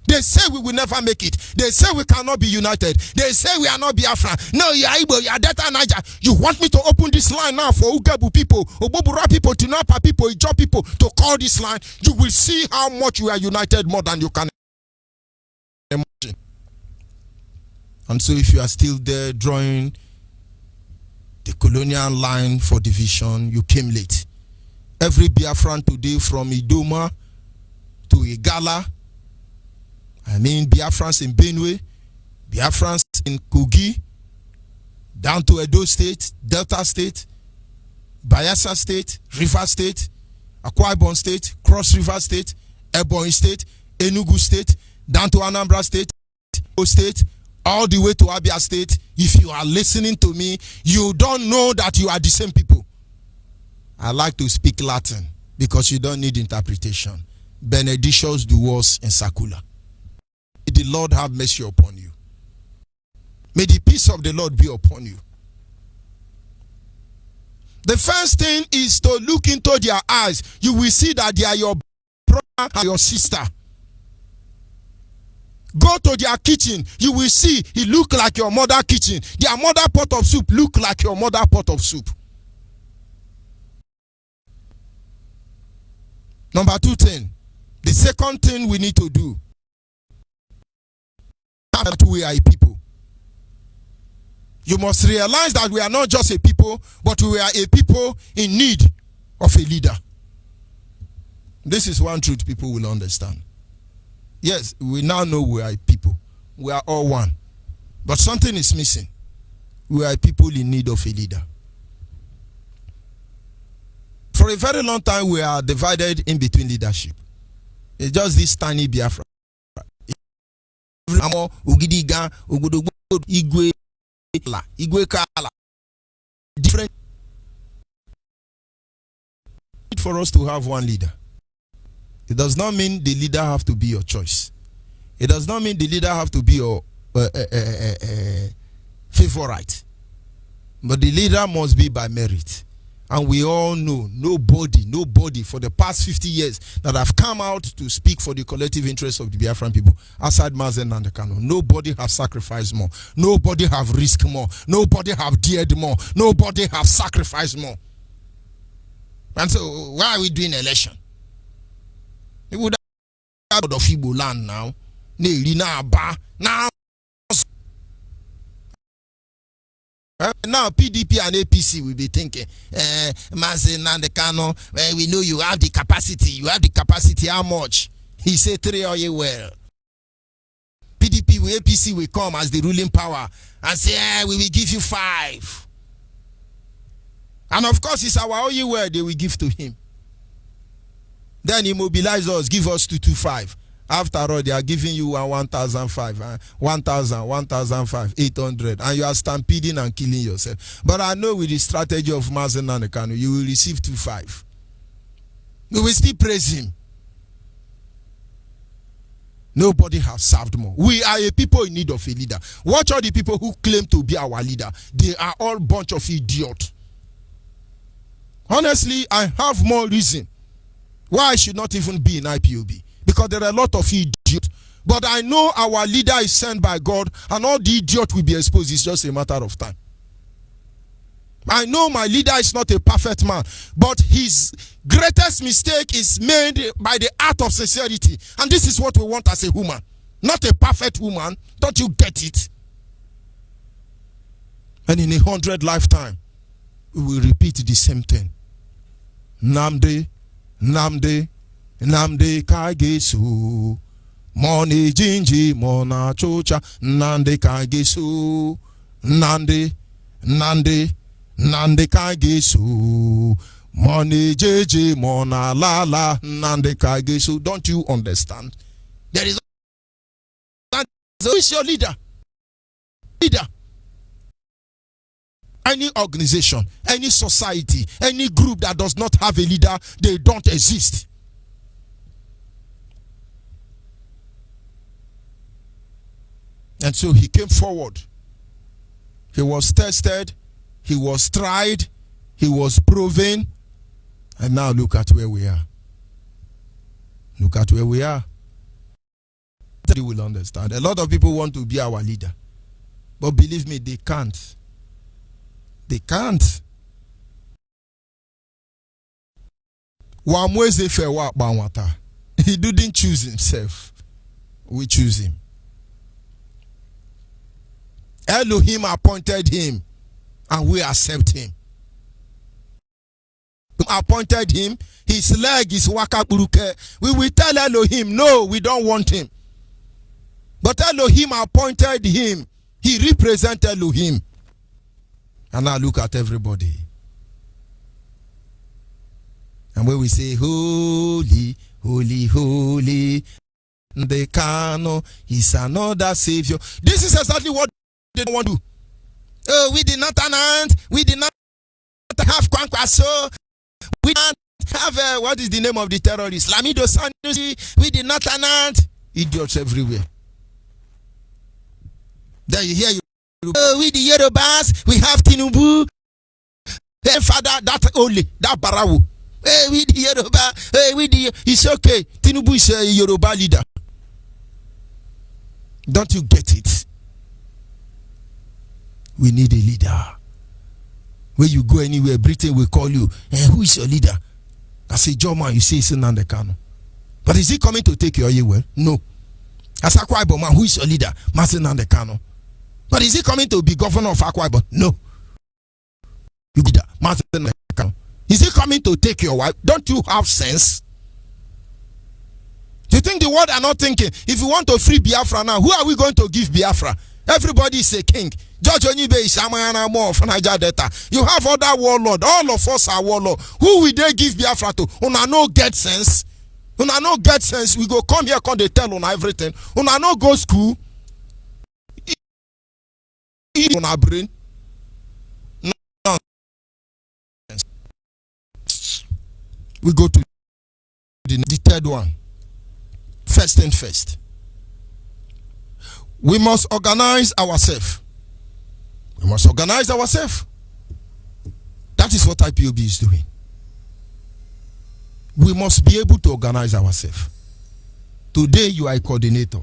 They say we will never make it. They say we cannot be united. They say we are not Biafra. No, you are Igbo, you are Delta Niger. You want me to open this line now for Ugabu people, Obobura people, Tinapa people, Ijo people to call this line? You will see how much we are united more than you can imagine. And so if you are still there drawing the colonial line for division, you came late. Every Biafran today from Idoma to Igala, I mean Biafrans in Benue, Biafrans in Kogi, down to Edo State, Delta State, Bayelsa State, River State, Akwa Ibom State, Cross River State, Ebonyi State, Enugu State, down to Anambra State, State, all the way to Abia State. If you are listening to me, you don't know that you are the same people. I like to speak Latin because you don't need interpretation. Benedictions duos in Sakula. May the Lord have mercy upon you. May the peace of the Lord be upon you. The first thing is to look into their eyes. You will see that they are your brother and your sister. Go to their kitchen. You will see it look like your mother kitchen. Their mother pot of soup look like your mother pot of soup. Number 2 thing. The second thing we need to do. That we are a people. You must realize that we are not just a people, but we are a people in need of a leader. This is one truth people will understand. Yes, we now know we are a people. We are all one. But something is missing. We are people in need of a leader. For a very long time, we are divided in between leadership. It's just this tiny Biafra. Ugidiga, Ugudugu, Igwe Kala. Different for us to have one leader. It does not mean the leader have to be your choice. It does not mean the leader have to be your favorite. But the leader must be by merit. And we all know nobody for the past 50 years that have come out to speak for the collective interests of the Biafran people outside Mazen Nnamdi Kanu. Nobody have sacrificed more. Nobody have risked more. Nobody have dared more. Nobody have sacrificed more. And so why are we doing election? We would have out of Igbo land now. Now now PDP and APC will be thinking, Mazen Nnamdi Kanu, we know you have the capacity. You have the capacity. How much? He said 3 or you well. PDP with APC will come as the ruling power and say, we will give you 5. And of course, it's our only word they will give to him. Then he mobilize us, give us 225. After all, they are giving you 1,005, 1,005, 800, and you are stampeding and killing yourself. But I know with the strategy of Mazen Nnamdi Kanu, you will receive 25. We will still praise him. Nobody has served more. We are a people in need of a leader. Watch all the people who claim to be our leader. They are all bunch of idiots. Honestly, I have more reason why I should not even be in IPOB. Because there are a lot of idiots. But I know our leader is sent by God, and all the idiots will be exposed. It's just a matter of time. I know my leader is not a perfect man, but his greatest mistake is made by the art of sincerity. And this is what we want as a woman. Not a perfect woman. Don't you get it? And in 100 lifetime, we will repeat the same thing. Nnamdi Kagesu, Money Jinji, Mona Chocha, Nnamdi Kagesu, Nnamdi Kagesu, Money JJ, Mona Lala, Nnamdi Kagesu. Don't you understand? There is who is your leader? Any organization, any society, any group that does not have a leader, they don't exist. And so he came forward. He was tested. He was tried. He was proven. And now look at where we are. Look at where we are. You will understand. A lot of people want to be our leader. But believe me, they can't. They can't. He didn't choose himself. We choose him. Elohim appointed him, and we accept him. Appointed him, his leg is wakaburuke. We will tell Elohim, no, we don't want him. But Elohim appointed him. He represents Elohim. And now look at everybody. And when we say, holy, holy, holy, the Kano is another savior. This is exactly what they don't want to do. Oh, we did not announce, we did not have Kwankwaso, we did not have, what is the name of the terrorist? Lamido Sanusi, we did not announce. Idiots everywhere. Then you hear you. Oh, we the Yorubas, we have Tinubu. Hey, father, that only, that Barawu. Hey, we the Yoruba, hey, we the, it's okay. Tinubu is a Yoruba leader. Don't you get it? We need a leader. When you go anywhere, Britain will call you. Hey, who is your leader? I say, Joma, you say it's Nnamdi Kanu. But is he coming to take your well? No. As Akwa Ibom, who is your leader? Mazen Nnamdi Kanu. But is he coming to be governor of Akwa Ibom? No. You leader, Mazen Nnamdi Kanu. Is he coming to take your wife? Don't you have sense? Do you think the world are not thinking, if you want to free Biafra now, who are we going to give Biafra? Everybody is a king. Judge Onyibe is Amayana more of Niger Delta. You have other warlords. All of us are warlords. Who will they give Biafra to? Una no get sense. Una no get sense. We go come here, come they tell on everything. Una no go school. On our brain. No. We go to the third one. First thing first. We must organize ourselves. We must organize ourselves. That is what what IPOB is doing. We must be able to organize ourselves. Today you are a coordinator.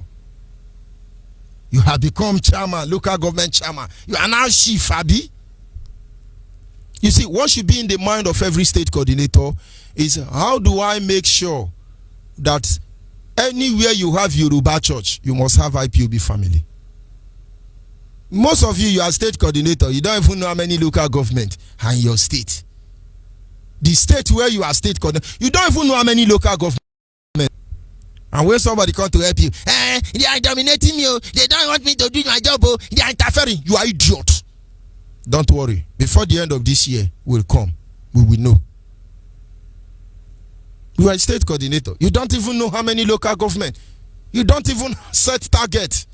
You have become chairman, local government chairman. You are now chief, Abi. You see, what should be in the mind of every state coordinator is, how do I make sure that anywhere you have Yoruba church, you must have IPOB family? Most of you are state coordinator. You don't even know how many local government are in your state. The state where you are state coordinator, you don't even know how many local government. And when somebody come to help you, they are dominating me. They don't want me to do my job. They are interfering. You are idiot. Don't worry. Before the end of this year will come, we will know. You are a state coordinator. You don't even know how many local government. You don't even set target.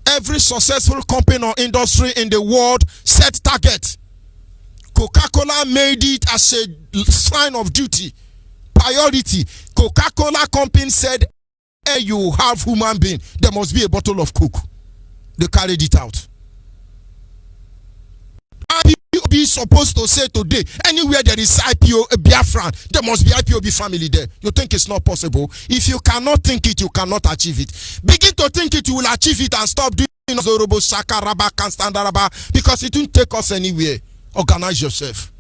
Every successful company or industry in the world set target. Coca-Cola made it as a sign of duty, priority. Coca-Cola company said, hey, you have human being, there must be a bottle of Coke. They carried it out. IPOB is supposed to say today, anywhere there is IPO Biafra, there must be IPOB family there. You think it's not possible? If you cannot think it, you cannot achieve it. Begin to think it, you will achieve it, and stop doing Zorobo, Shakaraba, Kanstandaraba, because it won't take us anywhere. Organize yourself.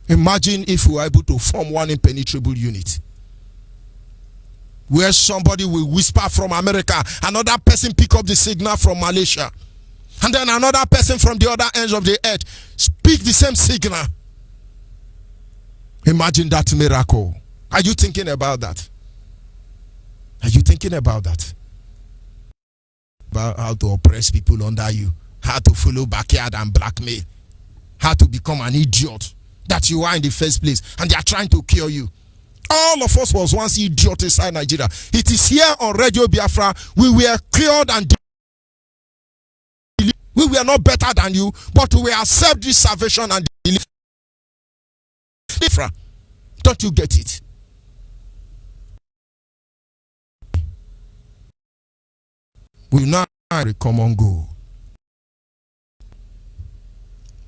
Imagine if we were able to form one impenetrable unit, where somebody will whisper from America, another person pick up the signal from Malaysia, and then another person from the other ends of the earth speak the same signal. Imagine that miracle. Are you thinking about that? Are you thinking about that? About how to oppress people under you, how to follow backyard and blackmail, how to become an idiot that you are in the first place, and they are trying to cure you. All of us was once idiot inside Nigeria. It is here on Radio Biafra. We were cured and we were not better than you, but we accept this salvation and deliver. Don't you get it? We now have a common goal.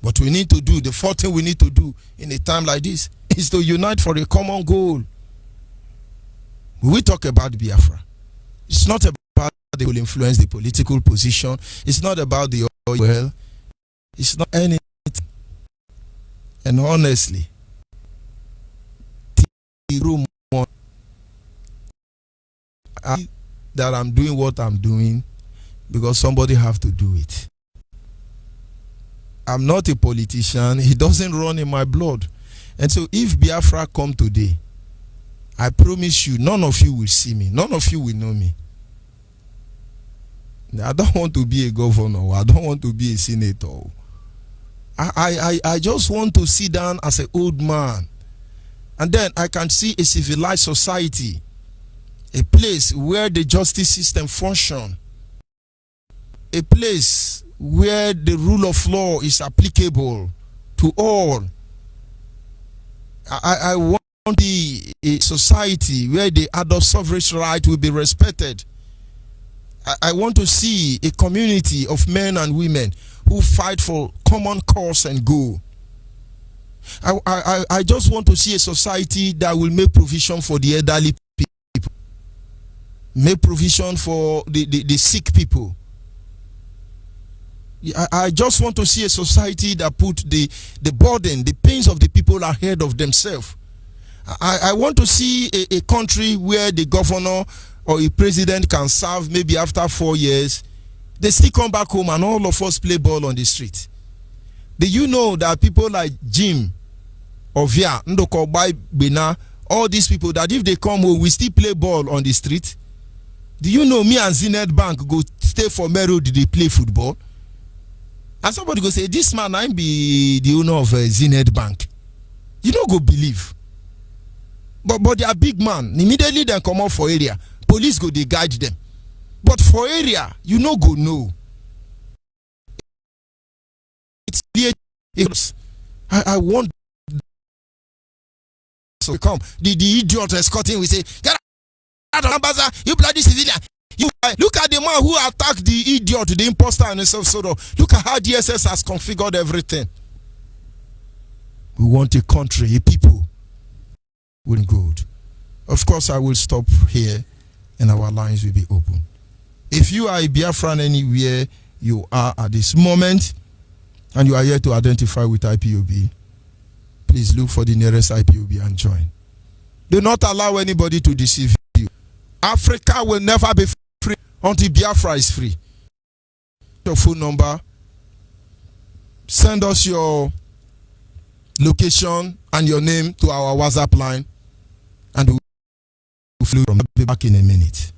What we need to do, the fourth thing we need to do in a time like this, is to unite for a common goal. When we talk about Biafra, it's not about they will influence the political position. It's not about the oil. It's not anything. And honestly, that I'm doing what I'm doing because somebody have to do it. I'm not a politician. It doesn't run in my blood. And so if Biafra come today, I promise you, none of you will see me. None of you will know me. I don't want to be a governor. I don't want to be a senator. I just want to sit down as an old man. And then I can see a civilized society. A place where the justice system function. A place where the rule of law is applicable to all. I want a society where the adult suffrage right will be respected. I want to see a community of men and women who fight for common cause and goal. I just want to see a society that will make provision for the elderly people, make provision for the sick people. I just want to see a society that put the burden, the pains of the people ahead of themselves. I want to see a country where the governor or a president can serve maybe after 4 years. They still come back home and all of us play ball on the street. Do you know that people like Jim, Ovia, Ndoko, Bena, all these people, that if they come home, we still play ball on the street? Do you know me and Zenith Bank go stay for Meru, did they play football? And somebody go say, this man, I be the owner of Zenith Bank. You don't go believe. But they are big man. Immediately they come out for area. Police go, they guide them. But for area, you no go know. It's I want to come. The idiot escorting, we say, get out of Ambaza, you bloody civilian. You look at the man who attacked the idiot, the imposter, and so. Look at how DSS has configured everything. We want a country, a people with good. Of course, I will stop here and our lines will be open. If you are a Biafran anywhere you are at this moment and you are here to identify with IPOB, please look for the nearest IPOB and join. Do not allow anybody to deceive you. Africa will never be free until Biafra is free. Your phone number, send us your location and your name to our WhatsApp line, and we will be back in a minute.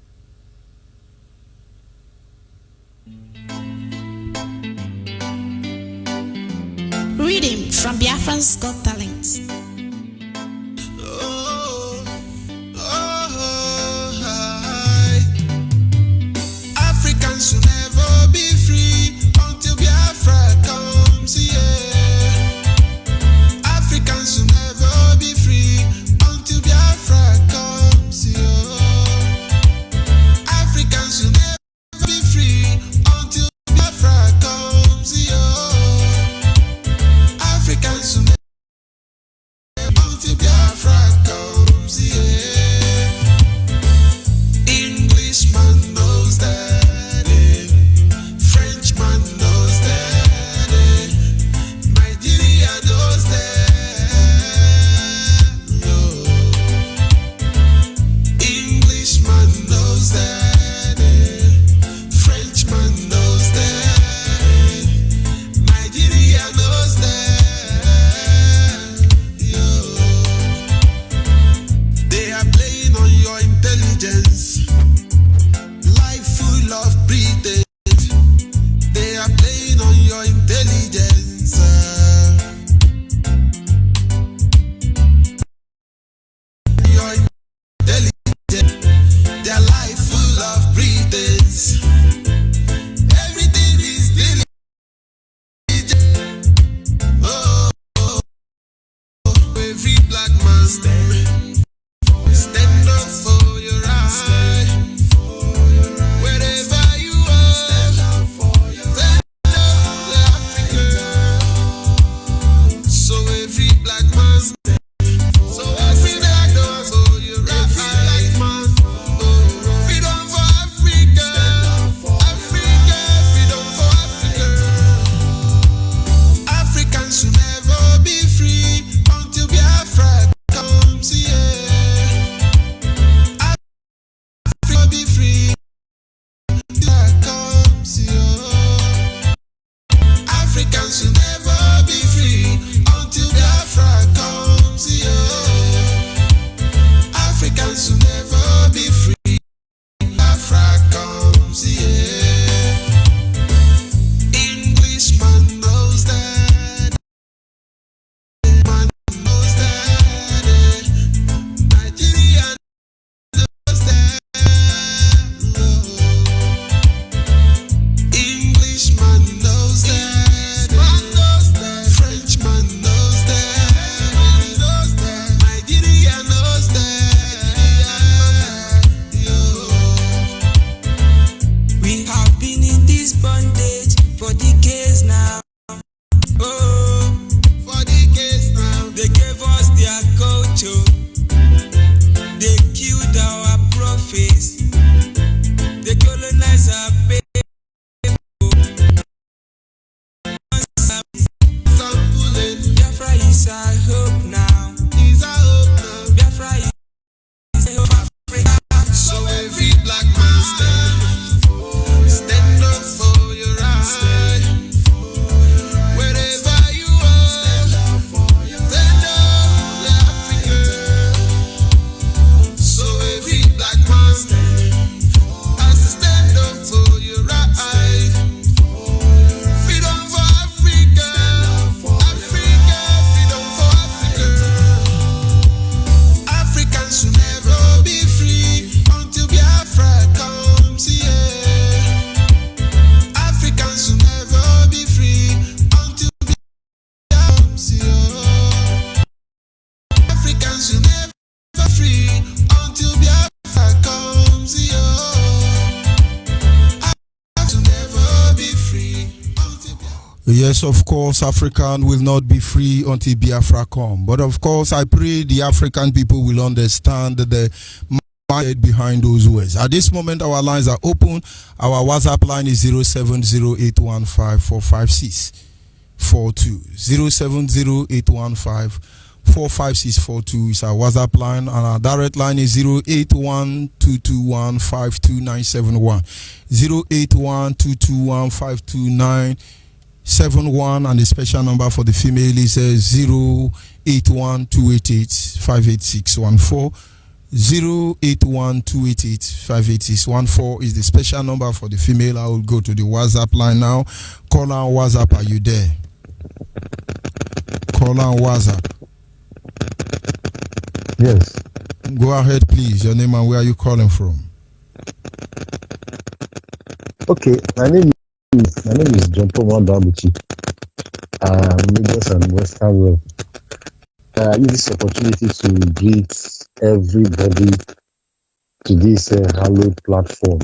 Reading from Biafran's Got Talents. Africans should never be free until Biafra comes here. Africans should never be free until Biafra comes here. Africans should never be free until Biafra comes here. Africans should never until Biafra comes here. Englishman knows that. Yes, of course, African will not be free until Biafra come. But of course, I pray the African people will understand the mindset behind those words. At this moment, our lines are open. Our WhatsApp line is 07081545642. 07081545642 is our WhatsApp line, and our direct line is 08122152971. 08122152971, and the special number for the female is 08128858614. 08128858614 is the special number for the female. I will go to the WhatsApp line now. Call on WhatsApp. Are you there? Call on WhatsApp. Yes. Go ahead, please. Your name and where are you calling from? Okay, my name is John Paul Dabuchi. Lagos and Western World. Use this opportunity to greet everybody to this hallowed platform.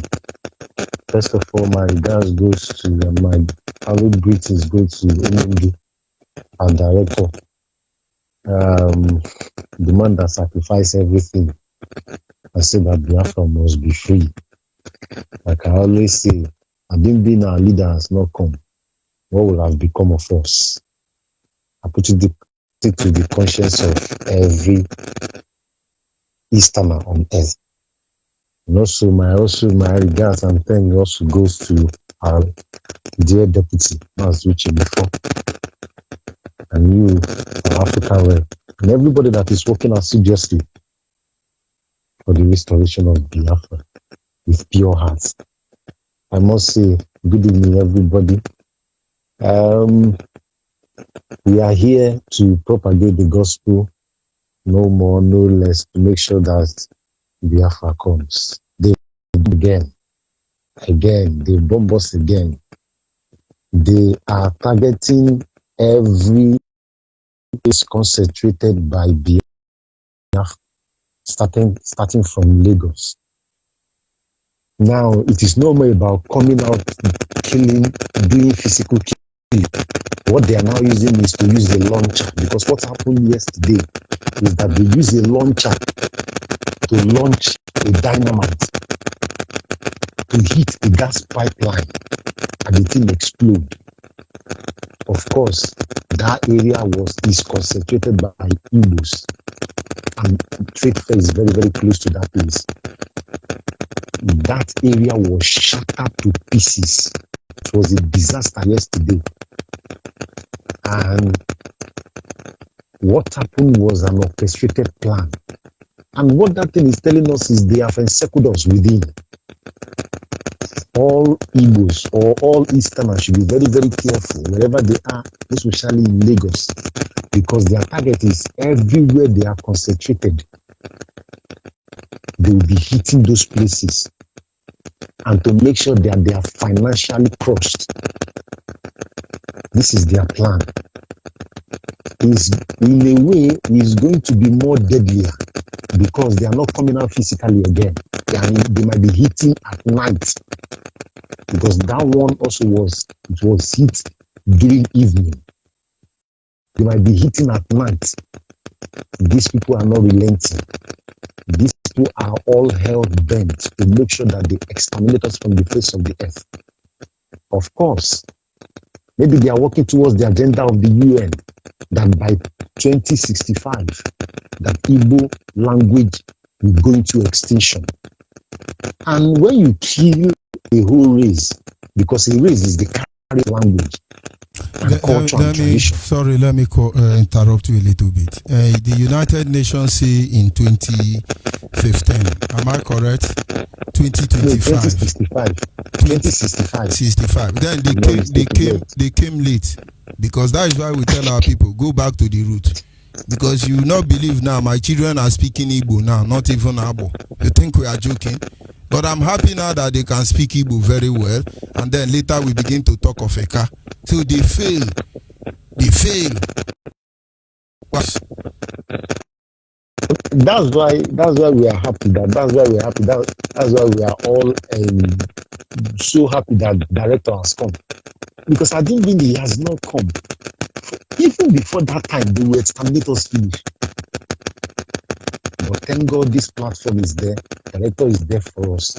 First of all, my regards goes to my hallowed greetings go to Onyibe, our director, the man that sacrificed everything and said that Biafra must be free. Like I always say, having been our leader has not come, what will have become of us? I put it to the conscience of every Easterner on earth. And also my regards and thanks also goes to our dear deputy, as Richie before, and you, our African Rep, and everybody that is working assiduously for the restoration of Biafra with pure hearts. I must say, good evening, everybody. We are here to propagate the gospel, no more, no less, to make sure that Biafra comes. They bomb us again. They are targeting every place concentrated by Biafra, starting from Lagos. Now, it is no more about coming out, killing, doing physical killing. What they are now using is to use a launcher, because what happened yesterday is that they use a launcher to launch a dynamite to hit a gas pipeline and the thing explode. Of course, that area is concentrated by Igbos, and trade fair is very, very close to that place. That area was shattered to pieces. It was a disaster yesterday. And what happened was an orchestrated plan. And what that thing is telling us is they have encircled us within. All Igbos or all Easterners should be very, very careful wherever they are, especially in Lagos, because their target is everywhere they are concentrated. They will be hitting those places, and to make sure that they are financially crushed. This is their plan. Is in a way is going to be more deadlier because they are not coming out physically again. They might be hitting at night, because that one also was hit during evening. They might be hitting at night. These people are not relenting. These people are all hell bent to make sure that they exterminate us from the face of the earth. Of course, maybe they are working towards the agenda of the UN that by 2065, that Igbo language will go into extinction. And when you kill a whole race, because a race is the carrier language and culture and tradition. Sorry, let me interrupt you a little bit. The United Nations say in 2015, am I correct? 2025. 2065. Then they came late, because that is why we tell our people, go back to the root. Because you will not believe now, my children are speaking Igbo now, not even Abo. You think we are joking? But I'm happy now that they can speak Igbo very well, and then later we begin to talk of Eka. So they fail. That's why we are happy. That's why we're happy. That's why we are all so happy that director has come. Because I didn't think he has not come. Even before that time, they will exterminate us finish. But thank God this platform is there. Director is there for us.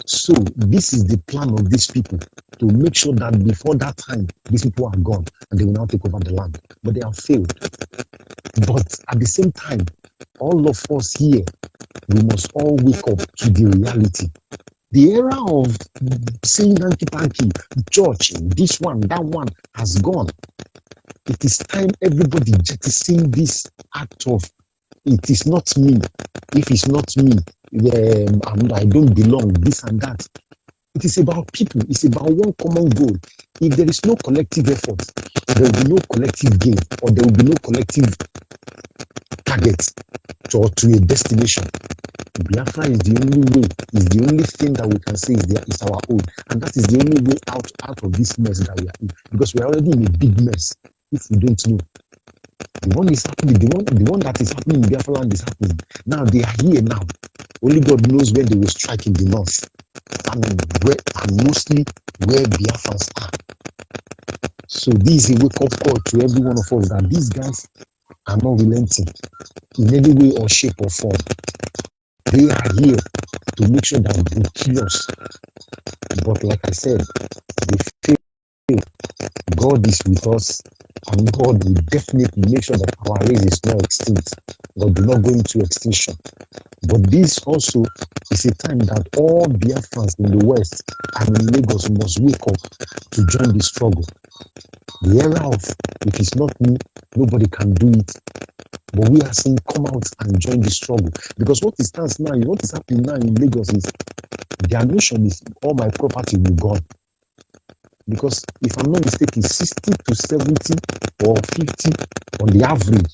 So this is the plan of these people to make sure that before that time, these people are gone and they will now take over the land. But they have failed. But at the same time, all of us here, we must all wake up to the reality. The era of saying hanky-panky, church, this one, that one has gone. It is time everybody jettisoning this act of it is not me. If it's not me, I don't belong, this and that. It is about people. It's about one common goal. If there is no collective effort, there will be no collective gain, or there will be no collective target to a destination. Biafra is the only way, is the only thing that we can say is our own. And that is the only way out of this mess that we are in. Because we are already in a big mess if we don't know. The one is happening, the one that is happening in Biafra land is happening. Now they are here now. Only God knows when they will strike in the north. And mostly where Biafrans are. So this is a wake-up call to every one of us that these guys are not relenting in any way or shape or form. They are here to make sure that they kill us. But like I said, they fail. God is with us, and God will definitely make sure that our race is not extinct. God will not go into extinction. But this also is a time that all Biafrans in the West and in Lagos must wake up to join the struggle. The era of if it's not me, nobody can do it. But we are saying come out and join the struggle. Because what is happening now in Lagos is their notion is all my property will be gone. Because if I'm not mistaken, 60 to 70 or 50 on the average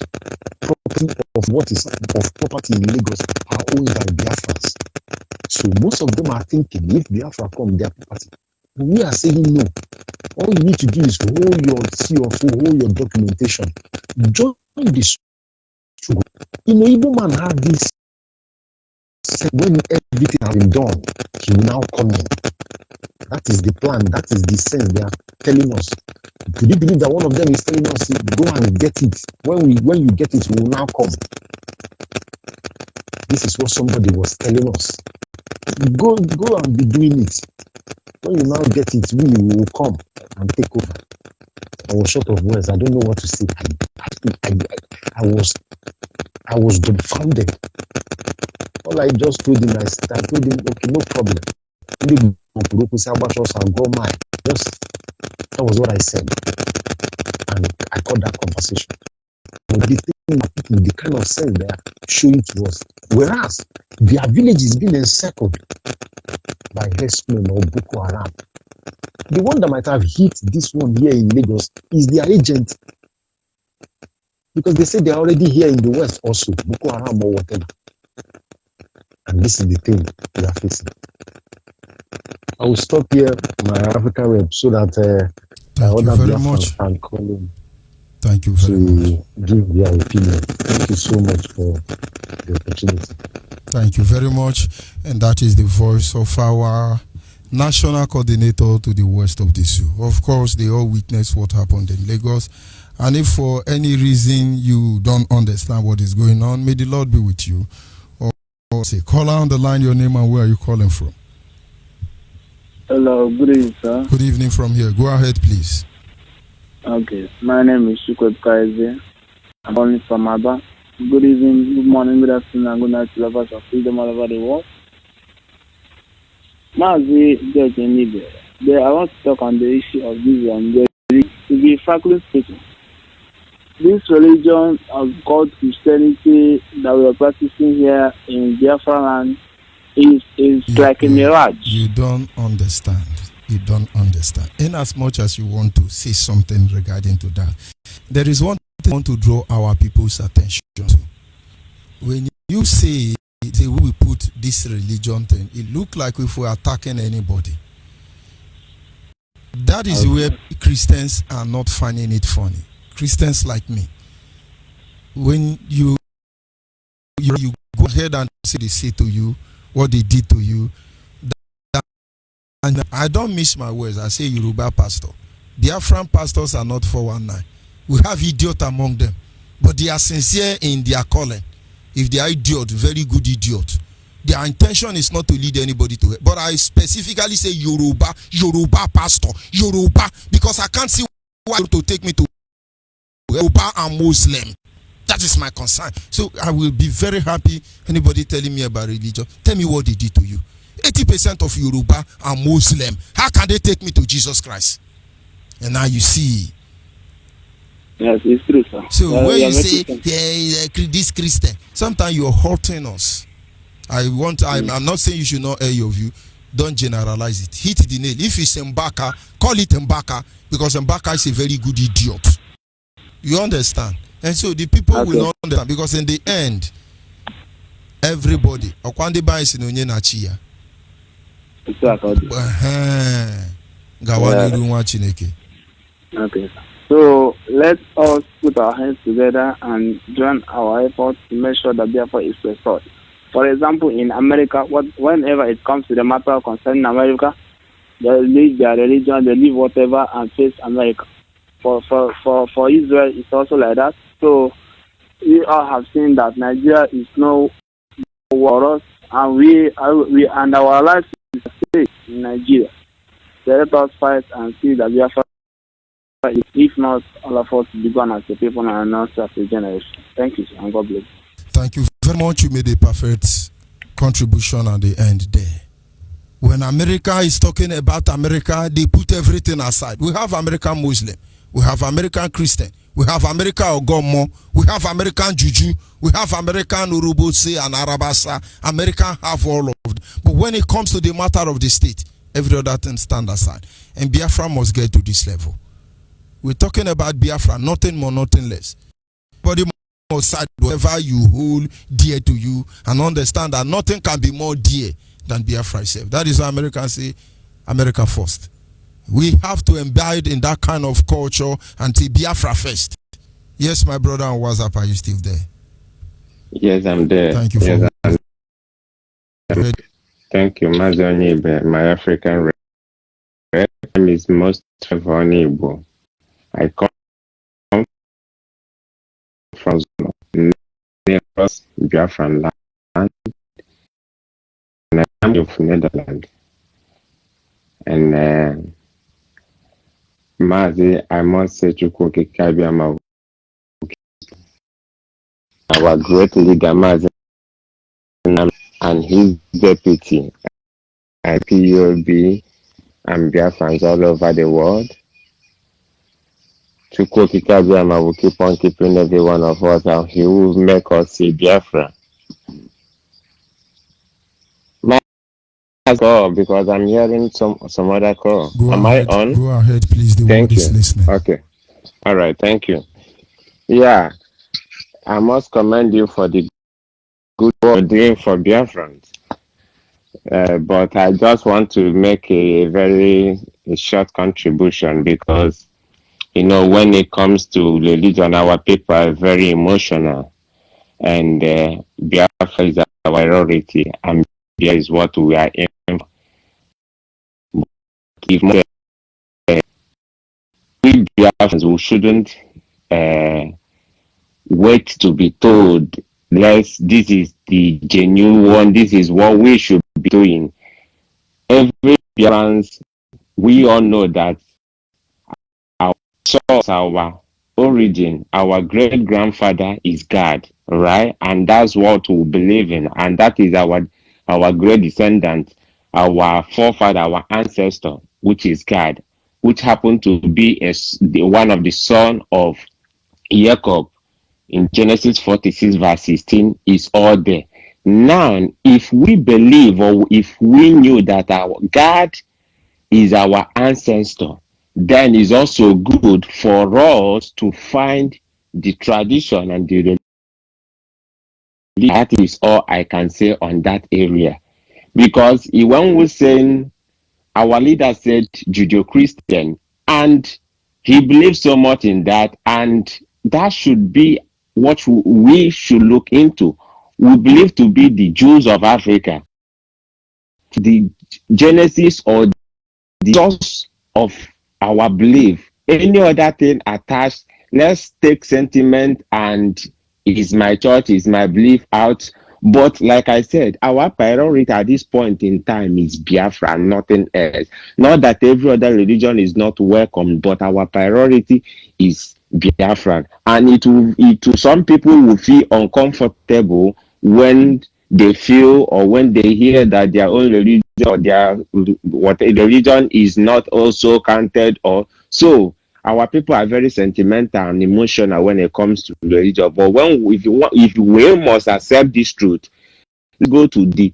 property in Lagos are owned by Biafrans. So most of them are thinking if Biafra come, their property. But we are saying no. All you need to do is hold your CFO, hold your documentation. Join this struggle. Igbo man have this. When everything has been done, he will now come in. That is the plan. That is the sense they are telling us. Do you believe that one of them is telling us, go and get it? When you get it, we will now come. This is what somebody was telling us. Go and be doing it. When you now get it, we will come and take over. I was short of words. I don't know what to say. I was dumbfounded. All I just told him, I told him, okay, no problem. That was what I said. And I caught that conversation. But the kind of sense they are showing to us. Whereas their village is being encircled by herdsmen or Boko Haram. The one that might have hit this one here in Lagos is their agent. Because they say they are already here in the West also, Boko Haram or whatever. And this is the thing we are facing. I will stop here, my African rep, so that Thank you very much. Can call in. Thank you very much. Give their opinion. Thank you so much for the opportunity. Thank you very much. And that is the voice of our national coordinator to the west of the zoo. Of course, they all witnessed what happened in Lagos. And if for any reason you don't understand what is going on, may the Lord be with you. Or say, call on the line, your name and where are you calling from? Hello, good evening, sir. Good evening from here. Go ahead, please. Okay, my name is Shukwet Kaize. I'm calling from Aba. Good evening, good morning, good afternoon, and good night to lovers of freedom all over the world. Mazi Judge Onyibe. I want to talk on the issue of this to be frankly speaking. This religion of God Christianity that we are practicing here in Biafra land is like a mirage. You don't understand. You don't understand. In as much as you want to say something regarding to that, there is one thing I want to draw our people's attention to. When you say we put this religion thing, it looks like if we're attacking anybody. That is where Christians are not finding it funny. Christians like me. When you go ahead and say they say to you, what they did to you. And I don't miss my words. I say Yoruba pastor. Biafran pastors are not 419. We have idiot among them, but they are sincere in their calling. If they are idiot, very good idiot. Their intention is not to lead anybody to it. But I specifically say Yoruba pastor, Yoruba, because I can't see why to take me to Yoruba and Muslim. That is my concern. So I will be very happy anybody telling me about religion. Tell me what they did to you. 80% of Yoruba are Muslim. How can they take me to Jesus Christ? And now you see. Yes, it's true, sir. So when you say, this Christian, sometimes you're hurting us. I'm not saying you should not air your view. Don't generalize it. Hit the nail. If it's Mbaka, call it Mbaka, because Mbaka is a very good idiot. You understand? And so the people will not understand, because in the end, everybody, Okwandeba is in Onyenachiya. Okay. So let us put our hands together and join our efforts to make sure that Biafra is restored. For example, in America, whenever it comes to the matter concerning America, they leave their religion, they leave whatever and face America. For Israel, it's also like that. So we all have seen that Nigeria is no for us, and we and our life is safe in Nigeria. So let us fight and see that Biafra, if not all of us, be gone as a people and not as a generation. Thank you, sir, and God bless. Thank you very much. You made a perfect contribution at the end there. When America is talking about America, they put everything aside. We have American Muslim, we have American Christian, we have American Ogomo, we have American Juju, we have American Urubose and Arabasa. American have all of them. But when it comes to the matter of the state, every other thing stand aside. And Biafra must get to this level. We're talking about Biafra, nothing more, nothing less. But the side, whatever you hold dear to you, and understand that nothing can be more dear than Biafra itself. That is why Americans say America first. We have to imbibe in that kind of culture and say Biafra first. Yes, my brother on WhatsApp, are you still there? Yes, I'm there. Thank you for Thank you, Onyibe, my African name is most vulnerable. I come from neighbors Biafran land, and I'm of Netherlands. And Mazi, I must say to Koki Kabiama, our great leader Mazi and his deputy, IPUB and Biafrans all over the world. Chukwuka Kabiama will keep on keeping every one of us, and he will make us see Biafra. Call, because I'm hearing some other call. Am I on? Go ahead, please. The Thank word you. is listening. Okay. All right. Thank you. Yeah, I must commend you for the good work you're doing for Biafrans. But I just want to make a very short contribution, because when it comes to religion, our people are very emotional, and Biafra is our priority, and Biafra is what we are aiming for. If we Biafrans, we shouldn't wait to be told, this is the genuine one, this is what we should be doing. Every Biafrans, we all know that our source, our origin, our great grandfather is God, right? And that's what we believe in, and that is our great descendant, our forefather, our ancestor, which is God, which happened to be one of the son of Jacob in Genesis 46 verse 16, is all there. Now, if we believe, or if we knew that our God is our ancestor, then it's also good for us to find the tradition and the religion. That is all I can say on that area. Because when we saying, our leader said Judeo-Christian, and he believes so much in that, and that should be what we should look into. we believe to be the Jews of Africa, the genesis or the source of our belief. Any other thing attached, let's take sentiment and is my church, is my belief out. But like I said, our priority at this point in time is Biafra, nothing else. Not that every other religion is not welcome, but our priority is Biafra. And some people will feel uncomfortable when they feel or when they hear that their own religion or their what the religion is not also counted or so. Our people are very sentimental and emotional when it comes to religion. But if we must accept this truth, go to the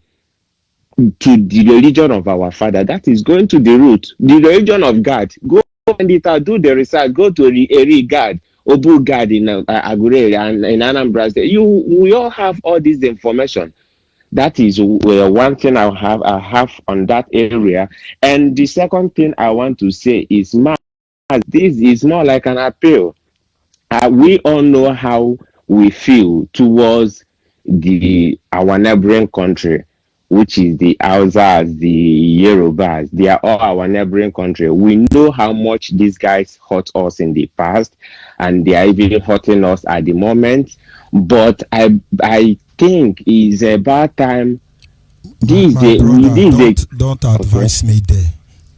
religion of our father. That is going to the root, the religion of God. Go and it out, do the research. Go to Eri God, Obu God in Agure and in Anambra State. We all have all this information. That is one thing I have on that area. And the second thing I want to say is, this is more like an appeal. We all know how we feel towards our neighboring country, which is the Hausas, the Yorubas. They are all our neighboring country. We know how much these guys hurt us in the past, and they are even hurting us at the moment. But I think it's about time. My brother, don't advise me there.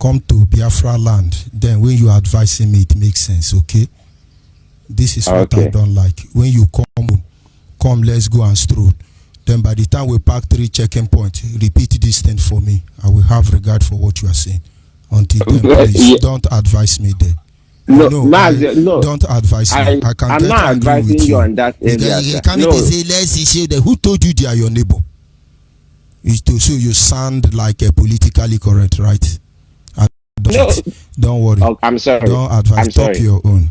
Come to Biafra land. Then when you advising me, it makes sense, okay? This is what I don't like. When you come, let's go and stroll. Then by the time we park 3 checking points, repeat this thing for me. I will have regard for what you are saying. Until then, please, don't advise me there. No, don't advise me. I'm not advising you on that area. You can't even say, let's see, who told you they are your neighbor? So you sound like a politically correct, right? Don't worry. Oh, I'm sorry. Don't advise. Talk your own.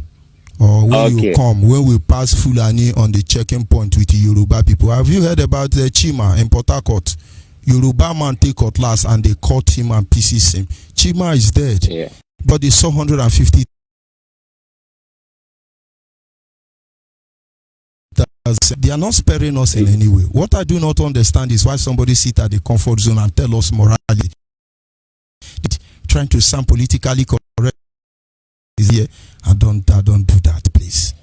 Or when you come, when we pass Fulani on the checking point with the Yoruba people. Have you heard about Chima in Port Harcourt? Yoruba man take cutlass and they cut him and pieces him. Chima is dead. Yeah. But they saw 150. They are not sparing us in any way. What I do not understand is why somebody sit at the comfort zone and tell us morally, trying to sound politically correct is here. I don't do that, please.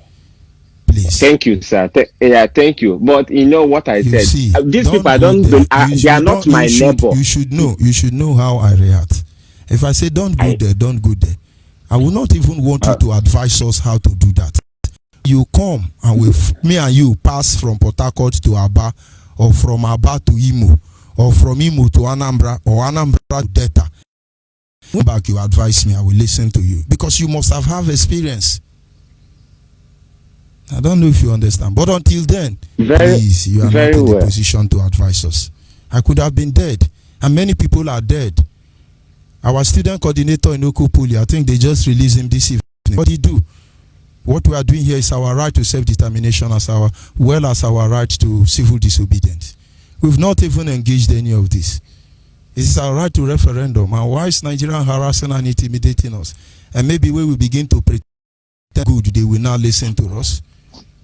Thank you, sir. Thank you. But you know what I said. These people they are not my neighbor. You should know how I react. If I say don't go there, don't go there. I will not even want you to advise us how to do that. You come and me and you pass from Port Harcourt to Aba, or from Aba to Imo, or from Imo to Anambra, or Anambra to Delta. Go back, you advise me, I will listen to you. Because you must have experience. I don't know if you understand. But until then, please, you are not in the position to advise us. I could have been dead. And many people are dead. Our student coordinator in Okopuli, I think they just released him this evening. What he do? What we are doing here is our right to self-determination as our right to civil disobedience. We've not even engaged any of this. It is our right to referendum. And why is Nigeria harassing and intimidating us? And maybe when we begin to pretend good, they will not listen to us.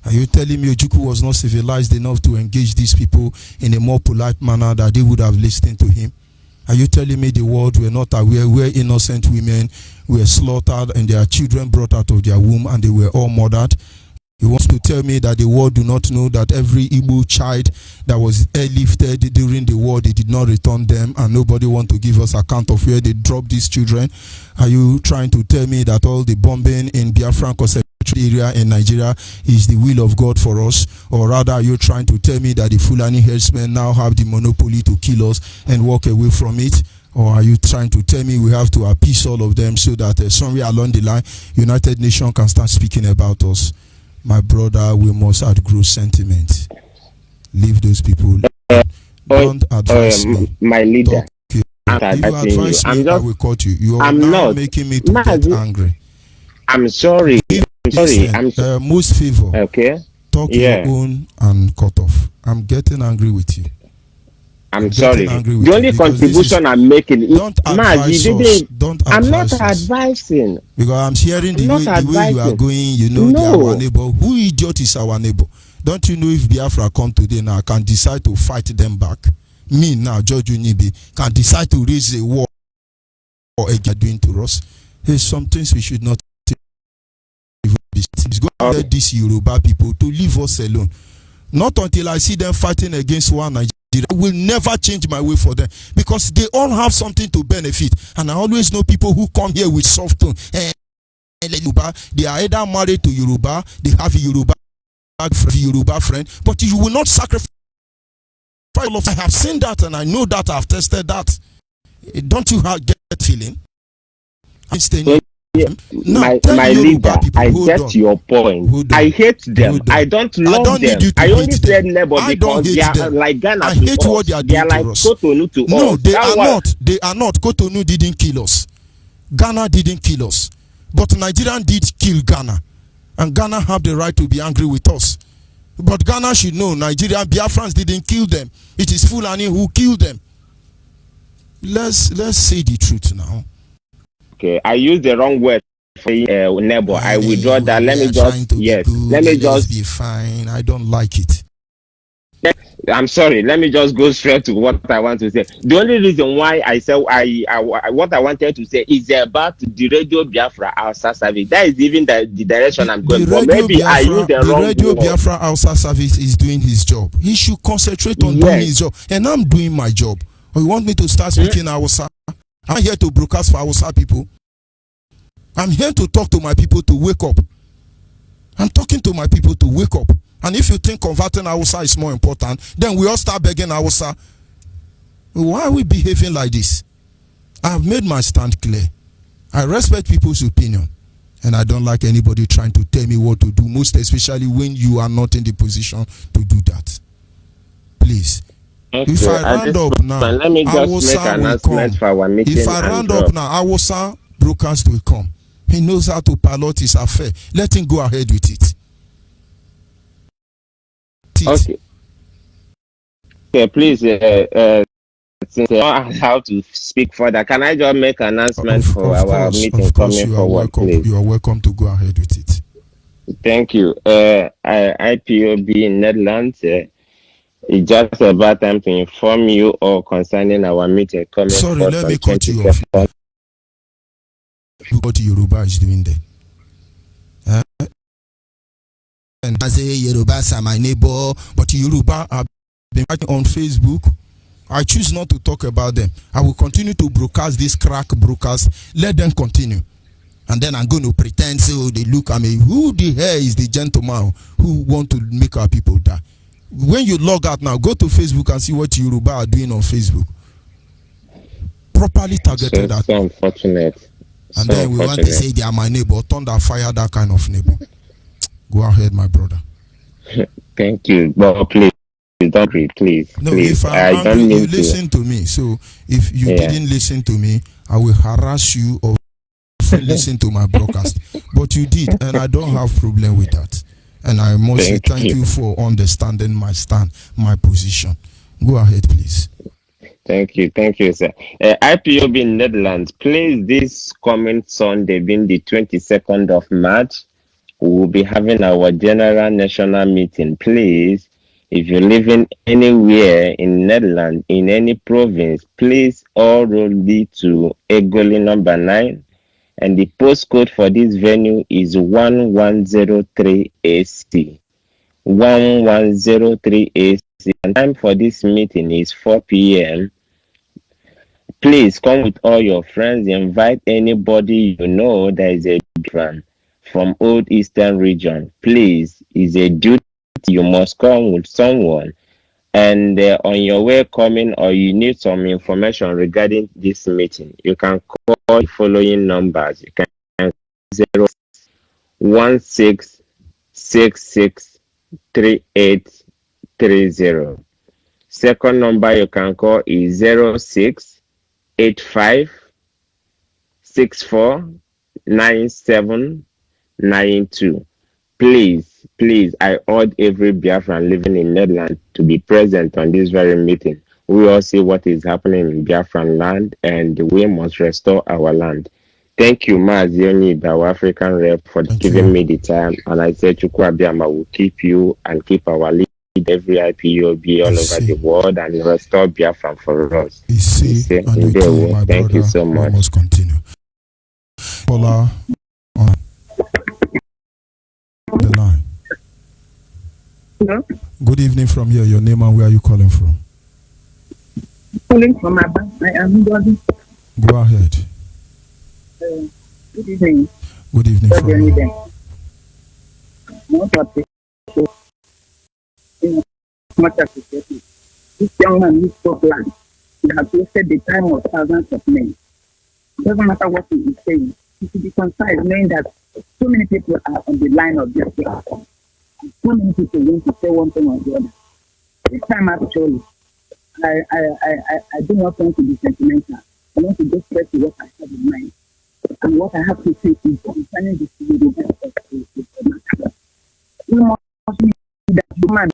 Are you telling me Ojukwu was not civilized enough to engage these people in a more polite manner that they would have listened to him? Are you telling me the world were not aware where innocent women were slaughtered and their children brought out of their womb and they were all murdered? You want to tell me that the world do not know that every Igbo child that was airlifted during the war, they did not return them and nobody want to give us account of where they dropped these children? Are you trying to tell me that all the bombing in Biafran area in Nigeria is the will of God for us? Or rather, are you trying to tell me that the Fulani herdsmen now have the monopoly to kill us and walk away from it? Or are you trying to tell me we have to appease all of them so that somewhere along the line, United Nations can start speaking about us? My brother, we must outgrow sentiment. Leave those people. Don't advise me. My leader. If you advise me, I will cut you. You are now making me to get angry. I'm sorry. Most favor. Okay. Talk your own and cut off. I'm getting angry with you. I'm getting sorry. angry with The you only because this is, contribution I'm making is, don't advise us. Don't I'm not advise us. advising. Because I'm hearing I'm not the way you are advising. going, you know, they are our No. neighbor. Who idiot is our neighbor? Don't you know if Biafra come today now, can decide to fight them back? Me now, George Onyibe, can decide to raise a war or a doing to us. There's some things we should not it's going to let these Yoruba people to leave us alone. Not until I see them fighting against one Nigeria. I will never change my way for them because they all have something to benefit. And I always know people who come here with soft tone. They are either married to Yoruba, they have a Yoruba friend, but you will not sacrifice. I have seen that and I know that I've tested that. Don't you get that feeling? My leader, I get your point. I hate them. I don't love them. I only said neighbor because they are like Ghana I to hate us. what they are They are doing like to us. Cotonou to No, us. they are not. They are not. Cotonou didn't kill us. Ghana didn't kill us. But Nigeria did kill Ghana. And Ghana have the right to be angry with us. But Ghana should know Nigeria, Biafrans didn't kill them. It is Fulani who killed them. Let's say the truth now. Okay, I used the wrong word for neighbor. I withdraw that. Let me just let me just be fine. I don't like it. I'm sorry. Let me just go straight to what I want to say. The only reason why I said what I wanted to say is about the radio Biafra outside service. That is even the direction I'm going. But maybe Biafra, I used the wrong radio word. Biafra outside service is doing his job. He should concentrate on doing his job. And I'm doing my job. Or you want me to start speaking Hausa? I'm here to broadcast for Hausa people. I'm here to talk to my people to wake up. I'm talking to my people to wake up. And if you think converting Hausa is more important, then we all start begging Hausa. Why are we behaving like this? I have made my stand clear. I respect people's opinion. And I don't like anybody trying to tell me what to do, most especially when you are not in the position to do that. Please. Okay, if I round up now, let me just make an announcement for our meeting. If I round up now, Hausa broadcast will come. He knows how to pilot his affair. Let him go ahead with it. Okay. Okay, please, since I don't know how to speak further, can I just make an announcement for our meeting coming forward, please? You are welcome to go ahead with it. Thank you. IPOB in Netherlands, it's just about time to inform you all concerning our meeting coming forward. Sorry, let me cut you off. What Yoruba is doing there. And I say Yorubas are my neighbor, but Yoruba have been writing on Facebook. I choose not to talk about them. I will continue to broadcast this crack broadcast. Let them continue. And then I'm going to pretend, so they look at me. Who the hell is the gentleman who want to make our people die? When you log out now, go to Facebook and see what Yoruba are doing on Facebook. Properly targeted at. So unfortunate. And then we want to say they are my neighbor. Thunder fire that kind of neighbor. Go ahead, my brother. Thank you. But please don't read, please. No, please. If I'm angry, you listen to me. So if you didn't listen to me, I will harass you or listen to my broadcast. But you did, and I don't have problem with that. And I must say thank you for understanding my stand, my position. Go ahead, please. Thank you, sir. IPOB in Netherlands, please, this coming Sunday, being the 22nd of March, we will be having our general national meeting. Please, if you're living anywhere in Netherlands, in any province, please all roll to Egoli number 9. And the postcode for this venue is 1103 AC. 1103 AC. And time for this meeting is 4 p.m. Please come with all your friends. Invite anybody you know that is a fan from Old Eastern region. Please, it's a duty. You must come with someone. And on your way coming, or you need some information regarding this meeting, you can call the following numbers. You can 016663830. Second number you can call is 0685649792. Please, I urge every Biafran living in Netherlands to be present on this very meeting. We all see what is happening in Biafran land, and we must restore our land. Thank you, Mazi Onyibe, our African rep, for Thank giving you. me the time. And I said, Chukwabiama will keep you and keep our lead every IPOB all over the world and restore Biafran for us. You see, and you too, my Thank brother. you so We much. must continue. Paula on the line. Hello? Good evening from here. Your name and where are you calling from? Calling from Abba. I am Gordon. Go ahead. Good evening. Good evening from here. Much appreciated. This young man is so glad. He has wasted the time of thousands of men. It doesn't matter what he is saying. He should be concise, knowing that so many people are on the line of their platform. So many people want to say one thing or the other. This time, actually, I do not want to be sentimental. I want to just stress what I have in mind. And what I have to say is concerning this Yoruba matter. We must be that human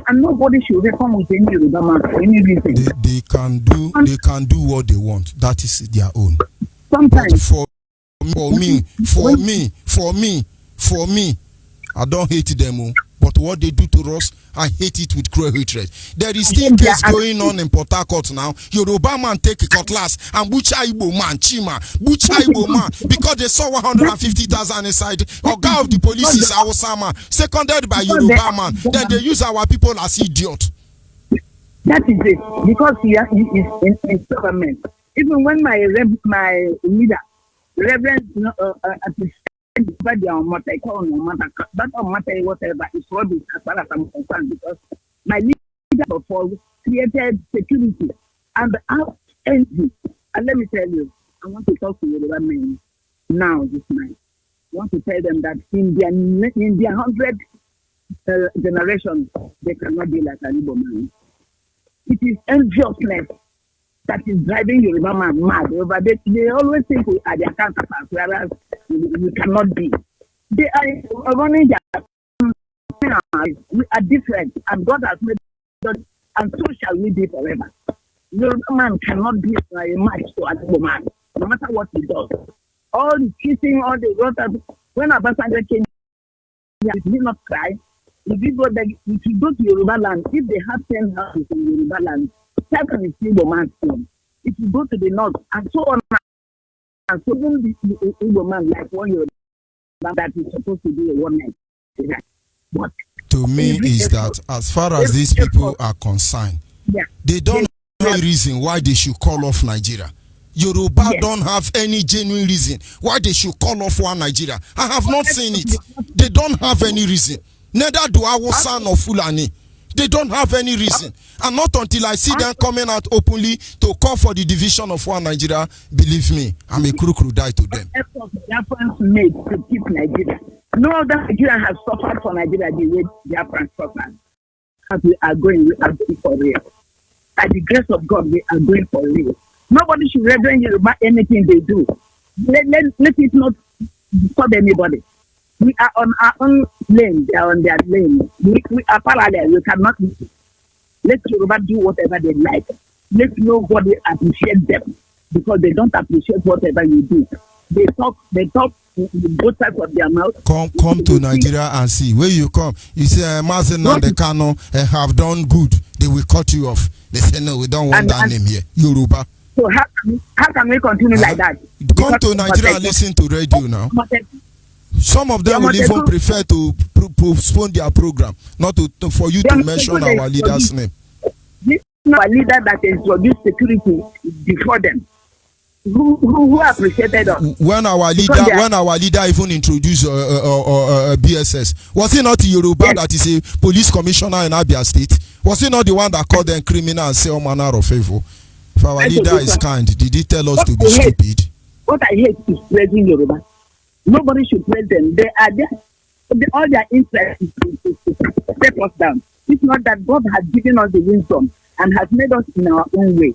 and nobody should reckon with any Yoruba man for any reason. They can do what they want. That is their own. Sometimes but for me, I don't hate them. But what they do to us, I hate it with cruel hatred. There is still case going on in Port Harcourt now. Yoruba man take a cutlass and butcher Igbo man, Chima, butcher Igbo man, because they saw 150,000 inside. Oga of the police is Awosama, seconded by Yoruba man. Then they use our people as idiot. That is it. Because he is in government. Even when my leader, Reverend, but that matter whatever is rubbish as far as I'm concerned, because my leader before created security and empty. And let me tell you, I want to talk to Yoruba men now this night. I want to tell them that in their 100 generation, they cannot be like an Igbo man. It is enviousness that is driving Yoruba man mad. They always think we are their counterparts, whereas we cannot be. They are running their. We are different, and God has made us, and so shall we be forever. Yoruba man cannot be a match to an Igbo man, no matter what he does. All the kissing, all the water. When Abasanjo came, he did not cry. If you go to Yoruba land, if they have 10 houses in Yoruba land, 7 is Igbo man's home. If you go to the north, and so on, and so even the Igbo man, like one Yoruba that is supposed to be a woman. But to me is that as far as these people are concerned, they don't have any reason why they should call off Nigeria. Yoruba don't have any genuine reason why they should call off one Nigeria. I have not seen it. They don't have any reason. Neither do our son or Fulani. They don't have any reason. And not until I see them coming out openly to call for the division of one Nigeria, believe me, I'm a crocodile to them. Efforts Biafrans made to keep Nigeria. No other Nigerian has suffered for Nigeria the way Biafrans suffered. As we are going for real. By the grace of God, we are going for real. Nobody should reverend you about anything they do. Let it not disturb anybody. We are on our own lane, they are on their lane. We are parallel, we cannot. Let Yoruba do whatever they like. Let nobody appreciate them, because they don't appreciate whatever you do. They talk both sides of their mouth. Come to Nigeria and see. Where you come, you say, Mazen and the Kano have done good. They will cut you off. They say, no, we don't want that name here. Yoruba. So how can we continue like that? Come to Nigeria and listen to radio now. Some of them will even prefer to postpone their program, not for you to mention our leader's name. This is our leader that introduced security before them. Who appreciated us? When our leader even introduced BSS, was he not Yoruba that is a police commissioner in Abia State? Was he not the one that called them criminal and say all manner of evil? If our leader is kind, did he tell us to be stupid? What I hate is praising Yoruba. Nobody should praise them. They are there. All their interest is to step us down. It's not that God has given us the wisdom and has made us in our own way.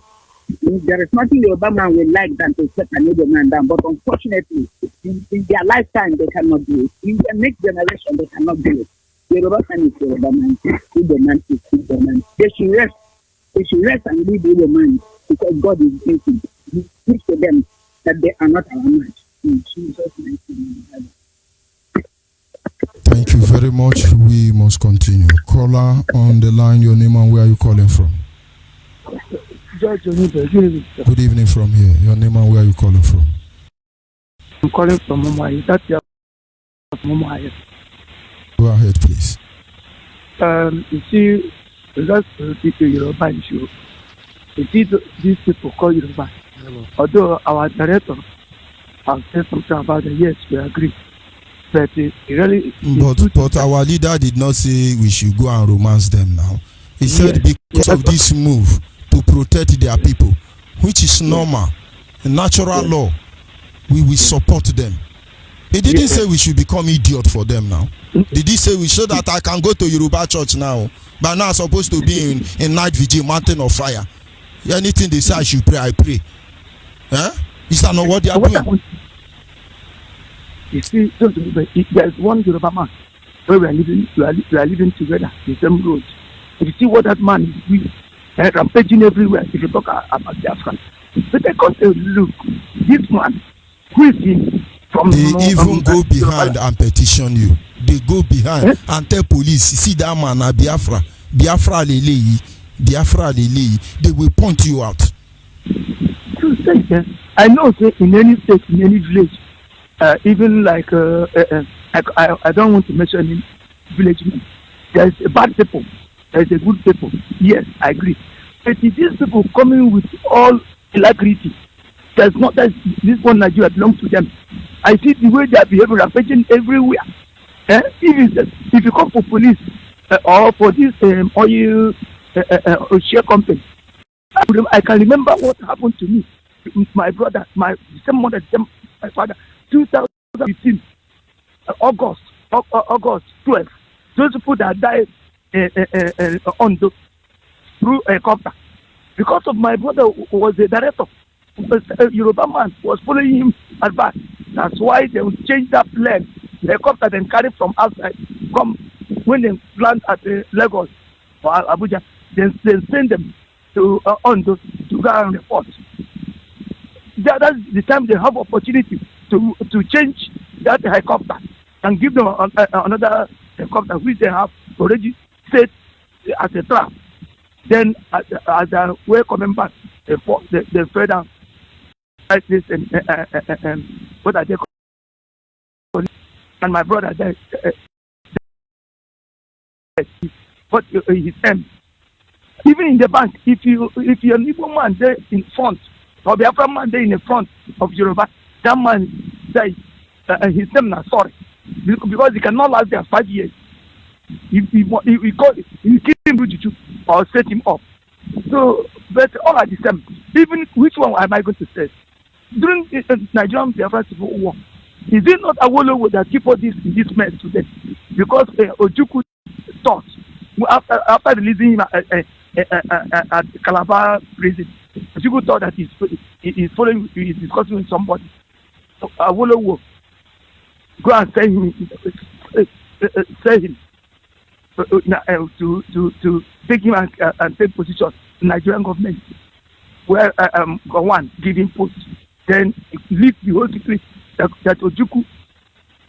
There is nothing Yoruba man will like than to set another man down. But unfortunately, in their lifetime, they cannot do it. In their next generation, they cannot do it. Yoruba man is Yoruba man. Igbo man is Igbo man. They should rest. They should rest and leave Igbo man because God is thinking. He speaks to them that they are not our match. In Jesus' mighty name. Thank you very much. We must continue. Caller on the line, your name and where are you calling from? George Onyibe, good evening, sir. Good evening from here. Your name and where are you calling from? I'm calling from Mumbai. That's your Mumbai. Go ahead, please. You see, regards to the Yoruba issue, you see these people call Yoruba. Although our director has said something about it, yes, we agree. But it really... But our leader did not say we should go and romance them now. He said because of this move to protect their people, which is normal, natural law, we will support them. He didn't say we should become idiot for them now. Did he say we show that I can go to Yoruba church now, but now I'm supposed to be in night vigil, mountain of fire? Anything they say I should pray, I pray. Huh? Is that not what they are doing? You see, there's one Yoruba man where we are living together in the same road. If you see what that man is doing, rampaging everywhere, if you talk about Biafra. But I can't say, look, this man, who is he from? They even go behind and petition you. They go behind and tell police, see that man, Biafra, Biafra lele, Biafra lele. They will point you out. I know, say, in any state, in any village, even like I don't want to mention any village name. There's a bad people, there's a good people. Yes, I agree. But these people coming with all alacrity, there's not that this one Nigeria belongs to them. I see the way they are behaving, rampaging everywhere. If you come for police or for this oil share company, I can remember what happened to me, my brother, my same mother, my father. 2015, August 12th, those people that died on the through a helicopter. Because of my brother who was the director, a Yoruba man was following him advice. That's why they would change that plane, the helicopter then carry from outside, come when they land at Lagos or Abuja, then send them to Ondo to go and report. That's the time they have opportunity to change that helicopter and give them another helicopter which they have already set as a trap. Then as a way coming back, they further like this and what are they called? And my brother died. But his end. Even in the bank, if you're an Igbo man there in front, or the Biafra man there in the front of Yoruba, that man died. His name is sorry because he cannot last there 5 years. He kill him or set him up. So, but all are the same. Even which one am I going to say? During the Nigerian Biafra Civil War, is it not Awolowo that keep all this in this mess today? Because Ojukwu thought after releasing him at Calabar prison, Ojukwu thought that he's following, he's discussing with somebody. So Awolowo go and sell him to take him and take position in Nigerian government, where Gowon give him post. Then he leave the whole secret that Ojukwu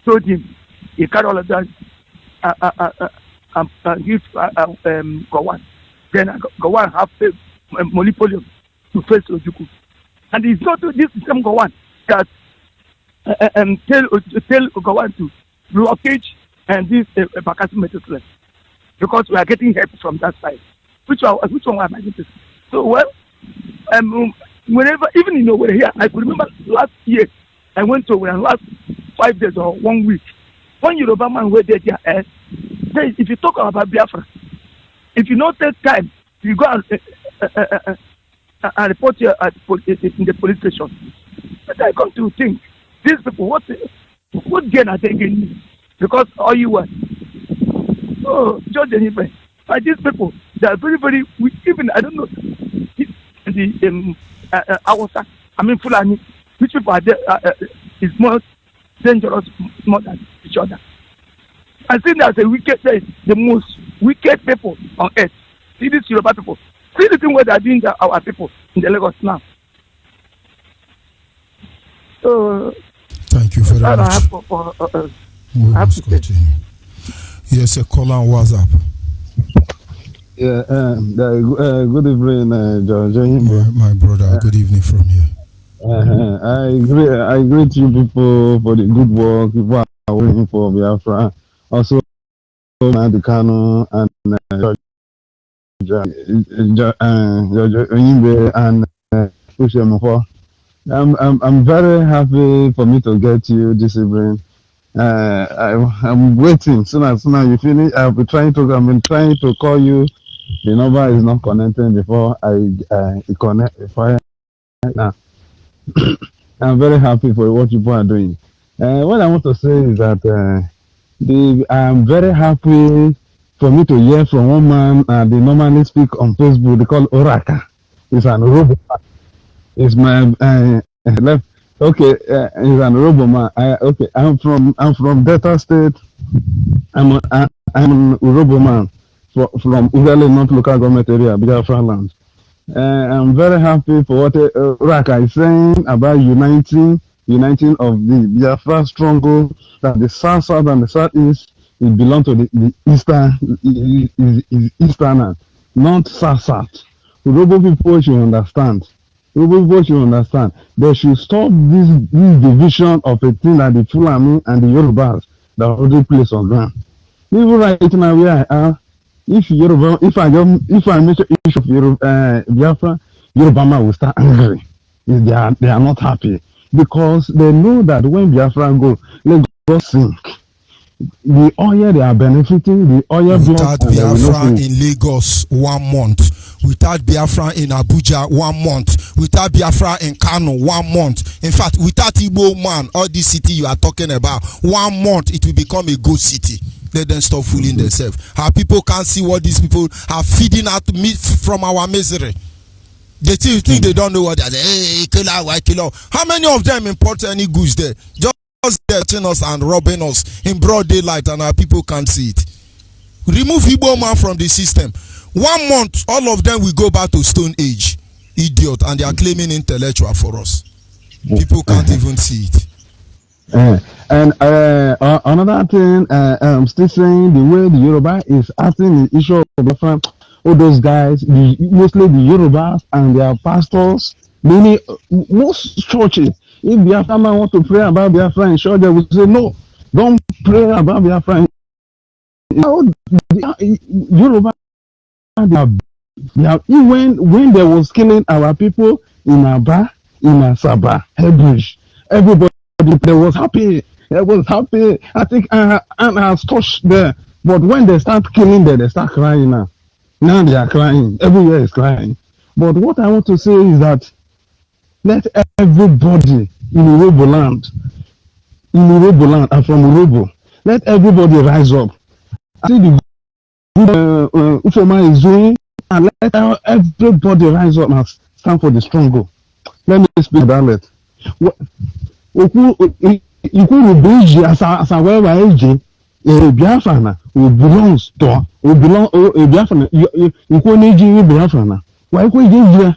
told him. He carry all of that and give Gowon. Then Gowon have monopoly to face Ojukwu. And it's not this same Gowon that tell Gowon to blockage and this Bakassi Metal, because we are getting help from that side. Which one am I going to say? So, well, whenever, even in over here, I could remember last year, I went to last 5 days or 1 week. One Yoruba man went there, says, if you talk about Biafra, if you not take time, you go and report here in the police station. But I come to think, these people, what gain are they gaining? Because all you want. Oh, George Onyibe, these people, they are very, very weak. Even, I don't know, the Awasa, Fulani, which people are there, is more dangerous more than each other. and seen as a wicked, the most wicked people on earth. See these Yoruba people. See the thing what they are doing to our people in the Lagos now. So thank you very much. I have to continue. Yes, a call on WhatsApp. Yeah, good evening, George. My brother, good evening from here. I greet you people for the good work. People are waiting for Biafra. Also, Madikano and Onyibe and Pushemofor. I'm very happy for me to get you this evening. I'm waiting. Soon as you finish, I've been trying to call you. The number is not connecting before I connect. Now, I'm very happy for what people are doing. What I want to say is that I'm very happy for me to hear from one man. They normally speak on Facebook. They call Oraka. It's an Orobo. It's my left. Okay, it's an Orobo man. Okay, I'm from Delta State. I'm an Orobo man from Ugale North Local Government Area, Biafra land. I'm very happy for what Raka is saying about uniting of the Biafra struggle, that the South and the Southeast it belong to the Eastern, not South. Urhobo people should understand. They should stop this division of a thing that the Fulani and the Yorubas that already place on ground. Even right now where I am, if I mention issue of Biafra, Yoruba will start angry. They are not happy because they know that when Biafra go, Lagos sink. The oil they are benefiting, the oil without Biafra in Lagos 1 month, without Biafra in Abuja 1 month, without Biafra in Kano 1 month. In fact, without Igbo man, all this city you are talking about, 1 month it will become a ghost city. Let them stop fooling themselves. Our people can't see what these people are feeding out meat from our misery. They think they don't know what they are saying. Hey, kill. How many of them import any goods there? Just getting us and robbing us in broad daylight, and our people can't see it. Remove Igbo man from the system. 1 month, all of them will go back to Stone Age. Idiot, and they are claiming intellectual for us. People can't even see it. And another thing, I'm still saying the way the Yoruba is acting the issue of Biafra, all those guys, mostly the Yorubas and their pastors, most churches, if Biafra man want to pray about Biafra in church, they will say, no, don't pray about Biafra. Yoruba, when they was killing our people in Aba, in Asaba, Hebrews, everybody they was happy. I think Anna has touched there. But when they start killing them, they start crying now. Now they are crying. Everywhere is crying. But what I want to say is that let everybody in Urhobo land and from Urhobo, let everybody rise up. I see the Ufoma is doing, and let everybody rise up and stand for the struggle. Let me speak about it. Ikwu asa wherever eje Biafra na belongs to Biafra ikwu neji Biafra na wa ikwu eje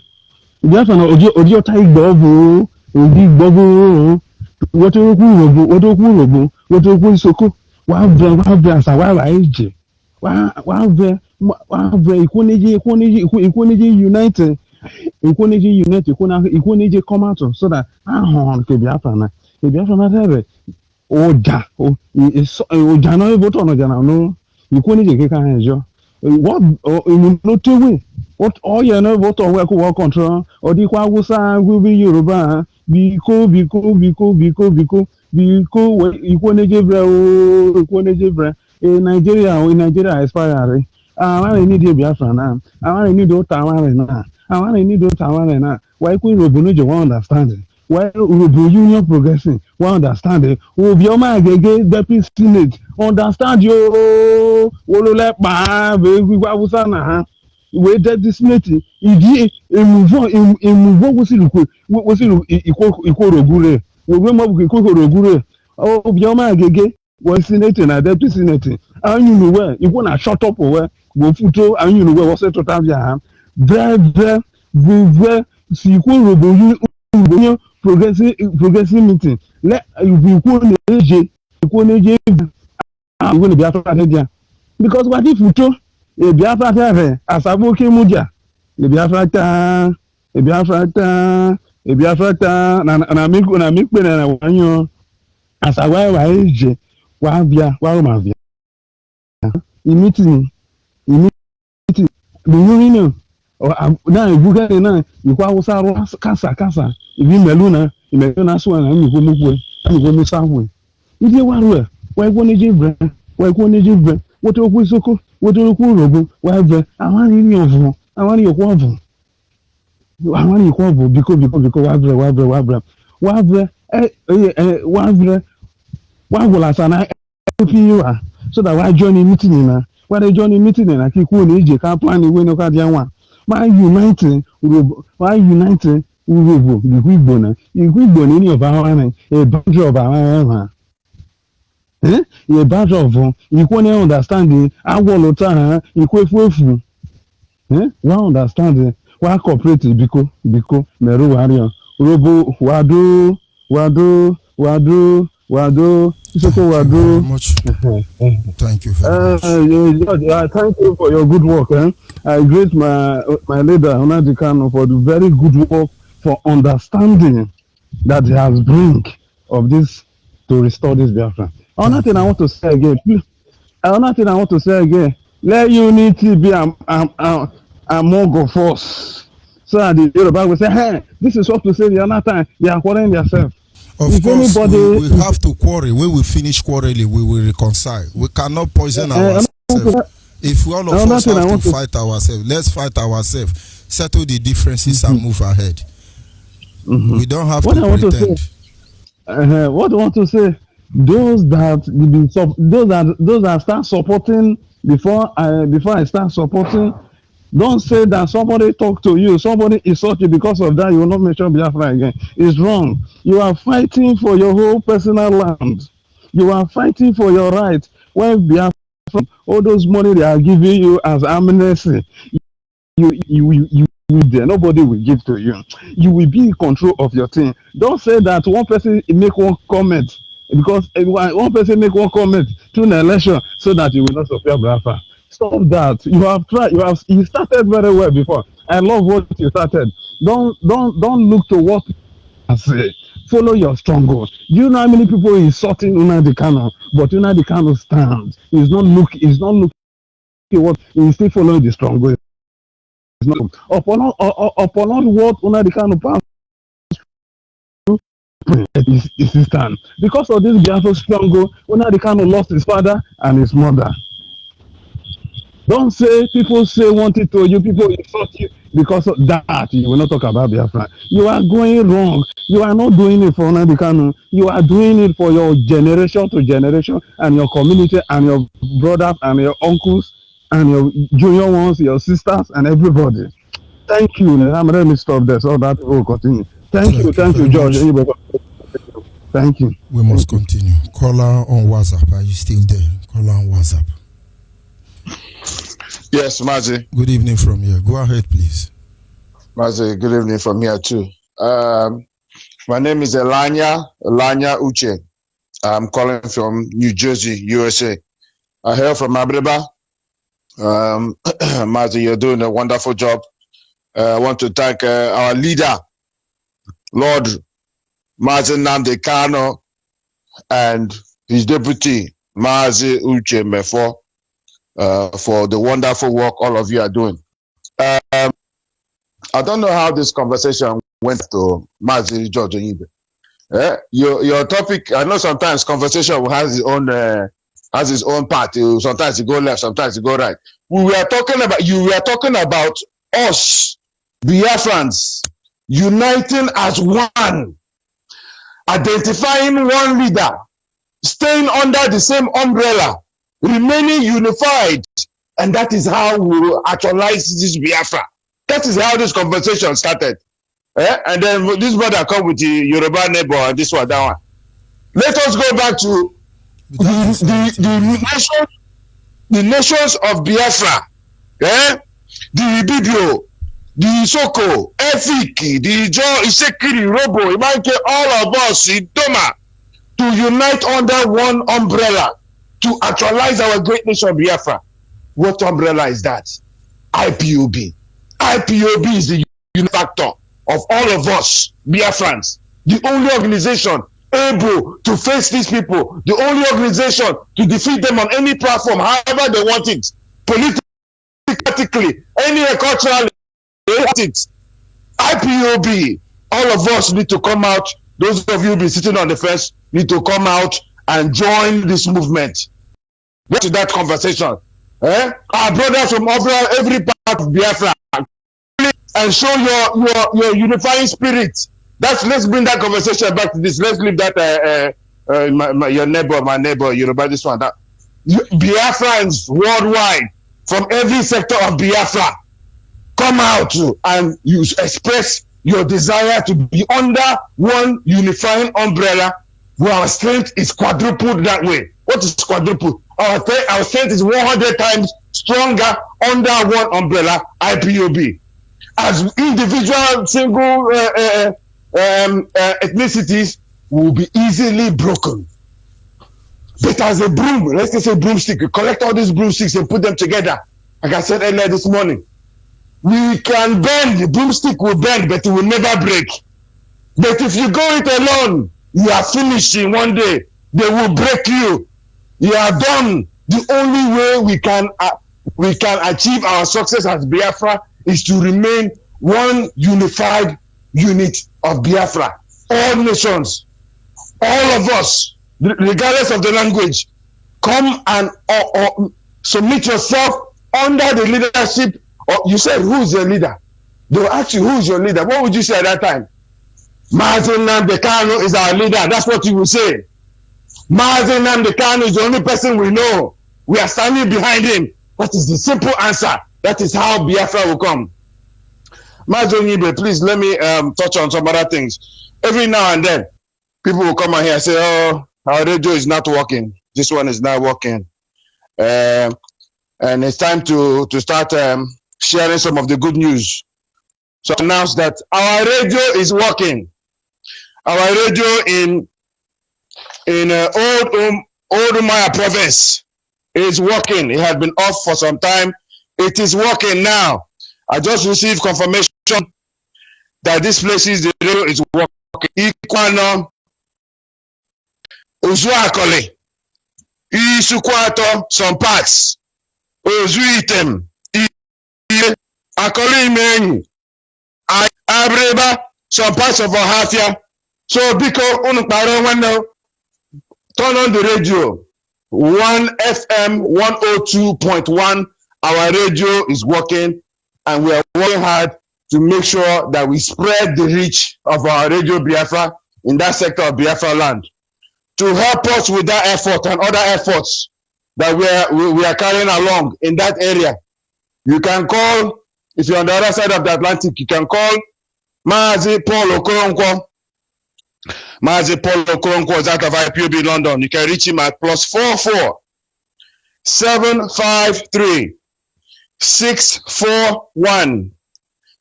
Biafra na oji ota igbo bu woto okwu isoko wa bre asa wherever eje wa bre ikwu neji unite ikwu neji come out so that ahon ke Biafra na Biafra na tebe oja na vote on oja na no ikwu neji ke kan ejo what in no tewe what all you know vote on work control odi kwa Hausa will be Yoruba biko ikwu neji bre Nigeria expire I need Biafra now I need Ottawa now I need Ottawa now why could Urhobo no understand why Urhobo Union progressing why understand it Obioma Agege Deputy Senate understand yo wolole pa be gwa Hausa na ha we Deputy Senate idi emuvo wo si ikwo rogure we mo bu ikwo rogure Obioma Agege was senating and deputy senating. And you know where you wanna shut up or where go photo and you know where was it to have your very si ko robo you progressive meeting. Let you go neje I'm going to be after because what if you told a Biafra Asaboke Muja, the Biafra, a Biafra, a Biafra, and I make when I want you as a while age, while my meeting, the union, or now you get a now, you go casa, if you Meluna, you may not swan and you go move away, and you go miss somewhere. If you want, why won't you give why won't you give what do we so what do you robo? Why I want you of I want you of I want you of because why will I say you are so that why join in meeting na why they join in meeting na keep one age can plan the way no can one why uniting urobo the Igbo na Igbo ni of our a boundary of our a badge of equal understanding agwọ lọta ikwu efu wa understanding wa cooperate biko meru wario robo wado isoko wado. Thank you very much. Thank you for your good work. I greet my leader Onadikano for the very good work for understanding that he has bring of this to restore this Biafra. Another thing I want to say again, let unity be among of us. So that the Yoruba will say, hey, this is what to say the other time. They are quarreling themselves. Of course, we have to quarrel. When we finish quarreling, we will reconcile. We cannot poison ourselves. If all of us have to fight ourselves, let's fight ourselves. Settle the differences and move ahead. We don't have to pretend. What I want to say, those that start supporting before I start supporting, don't say that somebody talk to you, somebody insult you because of that. You will not mention Biafra again. It's wrong. You are fighting for your whole personal land. You are fighting for your right. When Biafra, all those money they are giving you as amnesty, you there. Nobody will give to you. You will be in control of your thing. Don't say that one person make one comment because one person make one comment to an election so that you will not support Biafra. Stop that. You have tried. You started very well before. I love what you started. Don't look to what I say. Follow your stronghold. Do you know how many people is insulting Nnamdi Kanu? But Nnamdi Kanu stands. He's not looking what he's still following the stronghold. Upon all what Nnamdi Kanu passed is stand. Because of this Biafra stronghold, Nnamdi Kanu lost his father and his mother. Don't say people say wanted to you, people insult you because of that. You will not talk about Biafra. You are going wrong. You are not doing it for Nnamdi Kanu. You are doing it for your generation to generation and your community and your brothers and your uncles and your junior ones, your sisters and everybody. Thank you. Let me stop there so that will continue. Thank you, George. Thank you. We must continue. Caller on WhatsApp. Are you still there? Caller on WhatsApp. Yes, Mazi. Good evening from here. Go ahead, please. Mazi, good evening from here too. My name is Elanya Uche. I'm calling from New Jersey, USA. I hail from Abreba. Mazi, you're doing a wonderful job. I want to thank our leader, Lord Mazi Nnamdi Kanu, and his deputy, Mazi Uche Mefo, for the wonderful work all of you are doing. I don't know how this conversation went to Mazi George Onyibe. Your topic, I know sometimes conversation has its own part. Sometimes you go left, sometimes you go right. You were talking about us, Biafrans, uniting as one, identifying one leader, staying under the same umbrella, remaining unified, and that is how we will actualize this Biafra. That is how this conversation started. And then this brother come with the Yoruba neighbor and this one, that one. Let us go back to the nations of Biafra, the Ibibio, the Isoko, Efiki, the Ijo, Isekiri, Robo, Imanke, all of us, Idoma, to unite under one umbrella to actualize our great nation of Biafra. What umbrella is that? IPOB. IPOB is the unifying factor of all of us, Biafrans. The only organization able to face these people, the only organization to defeat them on any platform, however they want it, politically, any culturally, they want it. IPOB, all of us need to come out. Those of you who be sitting on the fence need to come out and join this movement. Go to that conversation. Our brothers from every part of Biafra, and show your unifying spirit. Let's bring that conversation back to this. Let's leave that your neighbor, my neighbor, Yoruba, this one. That Biafrans worldwide from every sector of Biafra come out and you express your desire to be under one unifying umbrella where our strength is quadrupled that way. What is quadrupled? Our strength is 100 times stronger under one umbrella, IPOB. As individual single ethnicities will be easily broken. But as a broom, let's just say broomstick, you collect all these broomsticks and put them together. Like I said earlier this morning, we can bend, the broomstick will bend, but it will never break. But if you go it alone, you are finished in one day. They will break you. You are done. The only way we can achieve our success as Biafra is to remain one unified unit of Biafra. All nations, all of us, regardless of the language, come and submit yourself under the leadership. You said, who's your leader? They will ask you, who's your leader? What would you say at that time? Mazi Nnamdi Kanu is our leader. That's what you will say. Mazi Nnamdi Kanu is the only person we know. We are standing behind him. That is the simple answer. That is how Biafra will come. Mazi Onyibe, please let me touch on some other things. Every now and then, people will come out here and say, oh, our radio is not working. This one is not working. And it's time to start sharing some of the good news. So announce that our radio is working. Our radio in Old Umaya province is working. It had been off for some time. It is working now. I just received confirmation that this place the radio is working. Ikwano, Uzuakole, Isukwato, some parts, Uzuitem, Akole Imeni, Abreba, some parts of Ohafia. So Biko Unukbaro Wano, turn on the radio. 1 FM 102.1. Our radio is working, and we are working hard to make sure that we spread the reach of our Radio Biafra in that sector of Biafra land. To help us with that effort and other efforts that we are carrying along in that area, you can call, if you're on the other side of the Atlantic, you can call Mazi Paul Okoronkwo. Mazi Paul Okoronkwo is out of IPOB London. You can reach him at +44 753 641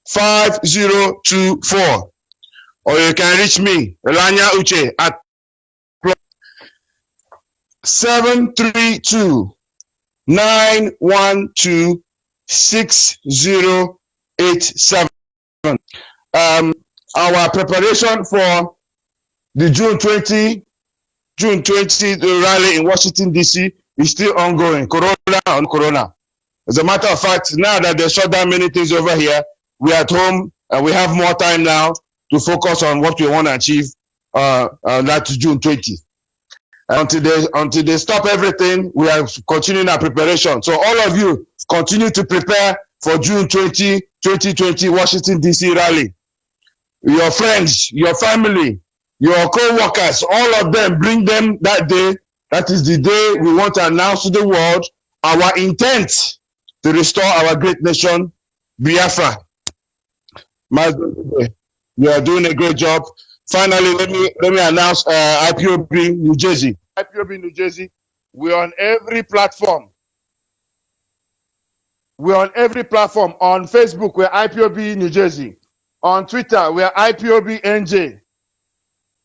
5024. Or you can reach me, Elanya Uche, at +732 912 6087. Our preparation for the June 20 rally in Washington, D.C. is still ongoing. Corona. As a matter of fact, now that they shut down many things over here, we are at home and we have more time now to focus on what we want to achieve that June 20. Until they stop everything, we are continuing our preparation. So all of you continue to prepare for June 2020 Washington, D.C. rally. Your friends, your family, your co-workers, all of them, bring them that day. That is the day we want to announce to the world our intent to restore our great nation, Biafra. You are doing a great job. Finally, let me announce IPOB New Jersey. IPOB New Jersey. We're on every platform. We're on every platform. On Facebook, we're IPOB New Jersey. On Twitter, we're IPOB NJ.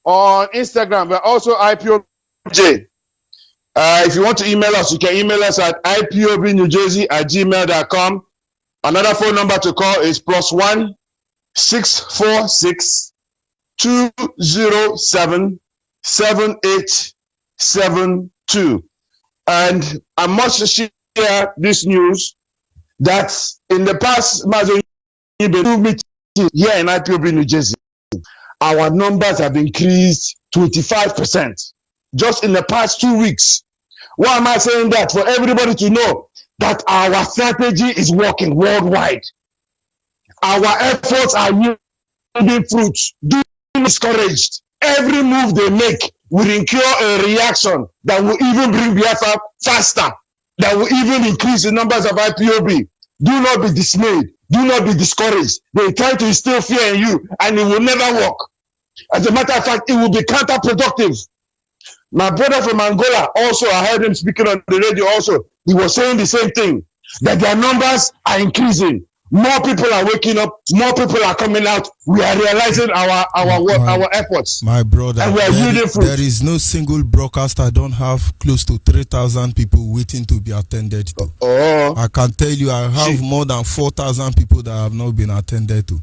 On Instagram, we're also IPOB NJ. If you want to email us, you can email us at ipobnewjersey@gmail.com. Another phone number to call is +1 646 207 7872. And I must share this news that in the past meetings here in IPOB New Jersey, our numbers have increased 25% just in the past 2 weeks. Why am I saying that? For everybody to know that our strategy is working worldwide. Our efforts are yielding fruits. Do not be discouraged. Every move they make will incur a reaction that will even bring Biafra faster, that will even increase the numbers of IPOB. Do not be dismayed. Do not be discouraged. They try to instill fear in you, and it will never work. As a matter of fact, it will be counterproductive. My brother from Angola also, I heard him speaking on the radio also. He was saying the same thing, that their numbers are increasing. More people are waking up. More people are coming out. We are realizing our efforts. My brother, and we are yielding fruit. There is no single broadcast I don't have close to 3,000 people waiting to be attended to. Oh, I can tell you I have more than 4,000 people that have not been attended to.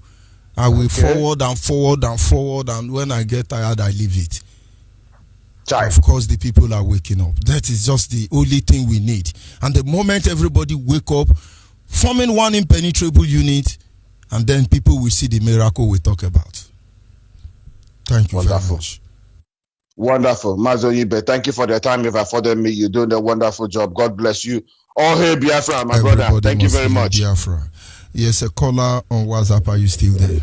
I will forward and forward and forward, and when I get tired, I leave it. Of course, the people are waking up. That is just the only thing we need. And the moment everybody wake up, forming one impenetrable unit, and then people will see the miracle we talk about. Thank you very much. Wonderful. Onyibe, thank you for the time you've afforded me. You're doing a wonderful job. God bless you. All hail Biafra, my brother. Thank you very much. Biafra. Yes, a caller on WhatsApp. Are you still there?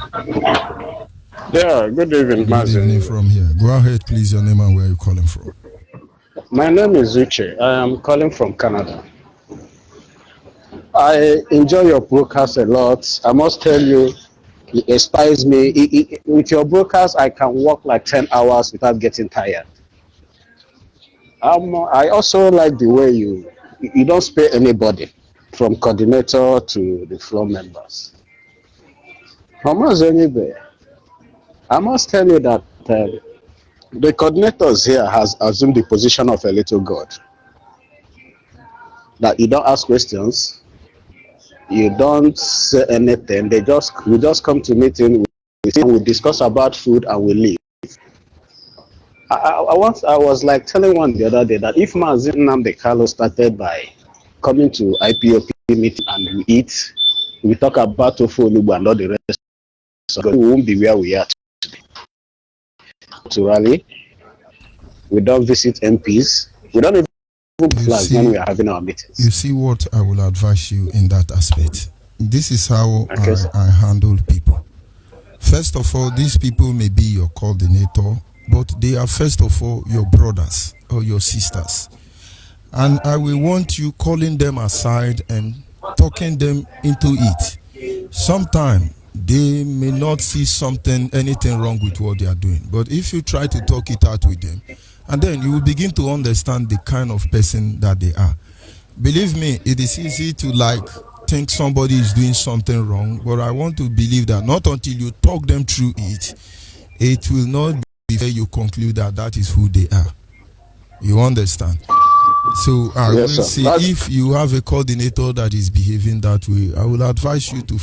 Yeah, good evening, Good evening from here. Go ahead, please, your name and where you're calling from. My name is Uche. I am calling from Canada. I enjoy your broadcast a lot. I must tell you, it inspires me. With your broadcast, I can work like 10 hours without getting tired. I also like the way you don't spare anybody, from coordinator to the floor members. Onyibe, I must tell you that the coordinators here has assumed the position of a little god. That you don't ask questions, you don't say anything. We just come to meeting, we discuss about food, and we leave. I was like telling one the other day that if Mazin Nnamdi Kanu started by coming to IPOP meeting and we eat, we talk about tofu olubu and all the rest, so we won't be where we are today. To rally, we don't visit MPs, we don't even flags when we are having our meetings. You see what I will advise you in that aspect. This is how I handle people. First of all, these people may be your coordinator, but they are first of all your brothers or your sisters. And I will want you calling them aside and talking them into it. Sometimes they may not see anything wrong with what they are doing. But if you try to talk it out with them, and then you will begin to understand the kind of person that they are. Believe me, it is easy to think somebody is doing something wrong, but I want to believe that not until you talk them through it, it will not be fair you conclude that is who they are. You understand? So I will say, if you have a coordinator that is behaving that way, I will advise you to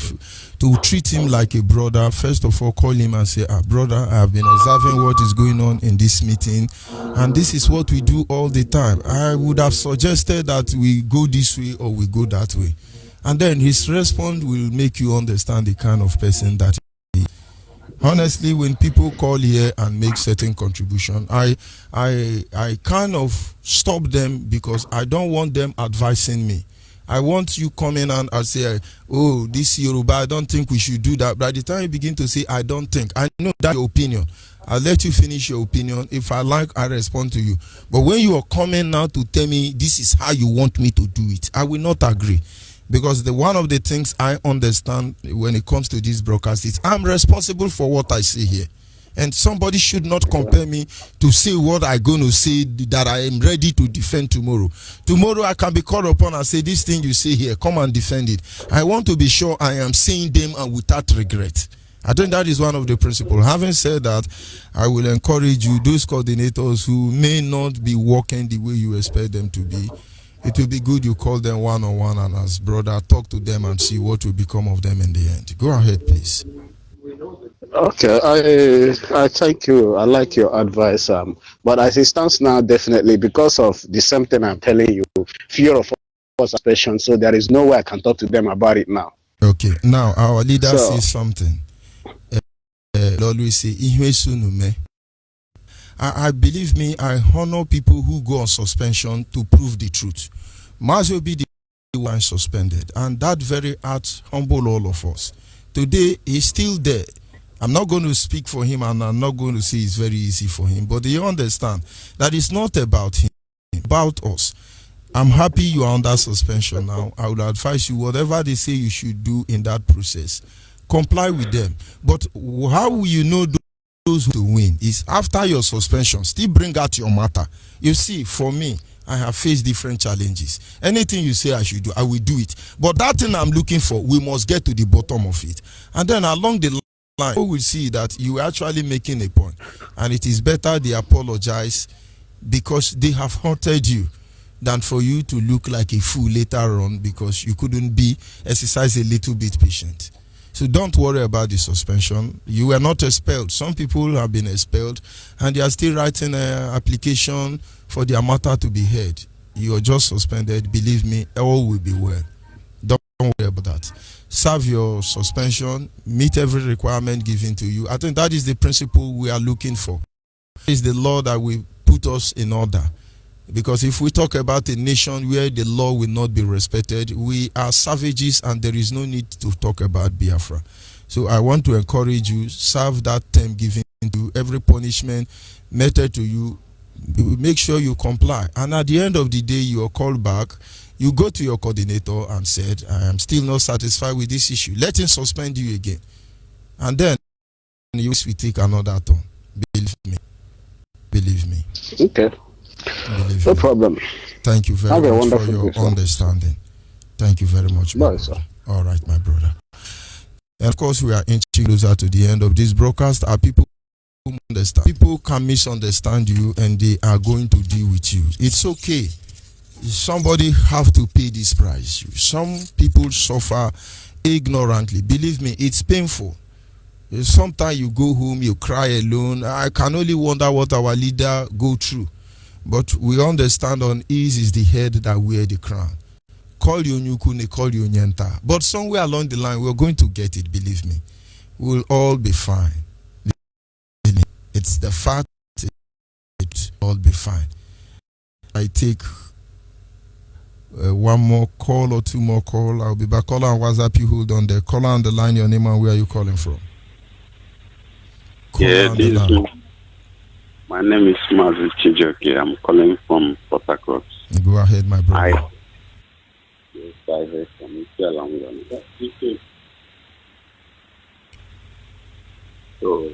treat him like a brother. First of all, call him and say, brother, I have been observing what is going on in this meeting, and this is what we do all the time. I would have suggested that we go this way or we go that way. And then his response will make you understand the kind of person that he is. Honestly, when people call here and make certain contribution, I kind of stop them because I don't want them advising me. I want you coming and say, oh, this Yoruba, I don't think we should do that. By the time you begin to say, I don't think, I know that's your opinion. I'll let you finish your opinion. If I like, I respond to you. But when you are coming now to tell me this is how you want me to do it, I will not agree. Because one of the things I understand when it comes to this broadcast is I'm responsible for what I see here. And somebody should not compare me to say what I'm going to say that I am ready to defend tomorrow. Tomorrow I can be called upon and say, this thing you say here, come and defend it. I want to be sure I am saying them and without regret. I think that is one of the principles. Having said that, I will encourage you, those coordinators who may not be working the way you expect them to be, it will be good you call them one-on-one and as brother, talk to them and see what will become of them in the end. Go ahead, please. Okay, I thank you. I like your advice. But as it stands now, definitely because of the same thing I'm telling you, fear of suspension. So there is no way I can talk to them about it now. Okay, now our leader So- says something. Always say, I believe me, I honor people who go on suspension to prove the truth. Mazo be the one suspended, and that very act humble all of us. Today he's still there. I'm not going to speak for him, and I'm not going to say it's very easy for him, but you understand that it's not about him, it's about us. I'm happy you are under suspension now. I would advise you, whatever they say you should do in that process, comply with them. But how will you know those who win is after your suspension, still bring out your matter. You see, for me, I have faced different challenges. Anything you say I should do, I will do it. But that thing I'm looking for, we must get to the bottom of it. And then along the line, we will see that you are actually making a point. And it is better they apologize because they have hurted you than for you to look like a fool later on because you couldn't be exercise a little bit patient. So don't worry about the suspension. You were not expelled. Some people have been expelled and they are still writing an application for their matter to be heard. You are just suspended. Believe me, all will be well. Don't worry about that. Serve your suspension, meet every requirement given to you. I think that is the principle we are looking for. It is the law that will put us in order. Because if we talk about a nation where the law will not be respected, we are savages and there is no need to talk about Biafra. So I want to encourage you, serve that term given to you, every punishment meted to you, make sure you comply. And at the end of the day, you are called back, you go to your coordinator and said, I am still not satisfied with this issue. Let him suspend you again. And then you will take another turn. Believe me. Believe me. Okay. No problem. Thank you very much for your understanding. Thank you very much, my brother. All right, my brother. And of course, we are inching closer to the end of this broadcast. Our people understand. People can misunderstand you and they are going to deal with you. It's okay. Somebody have to pay this price. Some people suffer ignorantly. Believe me, it's painful. Sometimes you go home, you cry alone. I can only wonder what our leader go through. But we understand on ease is the head that wear the crown. Call you Nyukune, call you Nyenta. But somewhere along the line, we're going to get it, believe me. We'll all be fine. It's the fact it will all be fine. I take one more call or two more call. I'll be back. Caller on WhatsApp, you hold on there. Caller on the line, your name and where are you calling from? Yeah, this is my name is Mazu Chijoke. I'm calling from Port Harcourt. Go ahead, my brother. Yes, I heard from Mr. So,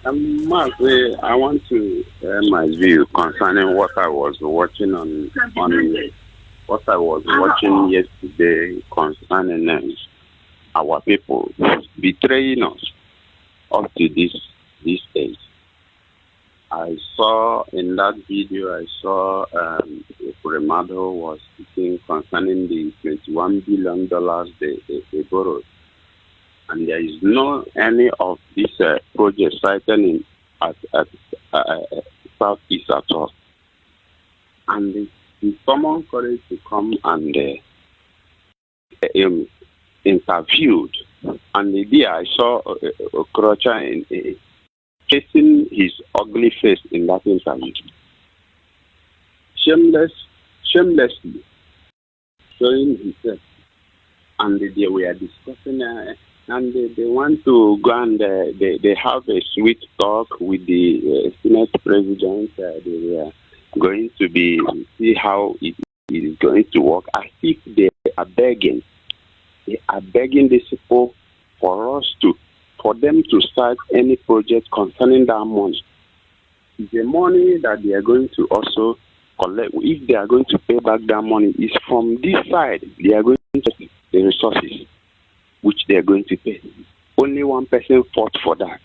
Mazu, I want to share my view concerning what I was watching on what I was watching yesterday concerning our people betraying us up to this stage. I saw in that video, I saw Remado was speaking concerning the $21 billion they borrowed. And there is no any of these projects cited at Southeast at all. And the common courage to come and interviewed. And the day I saw Okrocha facing his ugly face in that interview. Shamelessly showing himself. And they were discussing, and they want to go and they have a sweet talk with the Senate President. They were going to see how it is going to work. As if they are begging. They are begging these people for for them to start any project concerning that money. The money that they are going to also collect, if they are going to pay back that money, is from this side. They are going to get the resources which they are going to pay. Only one person fought for that.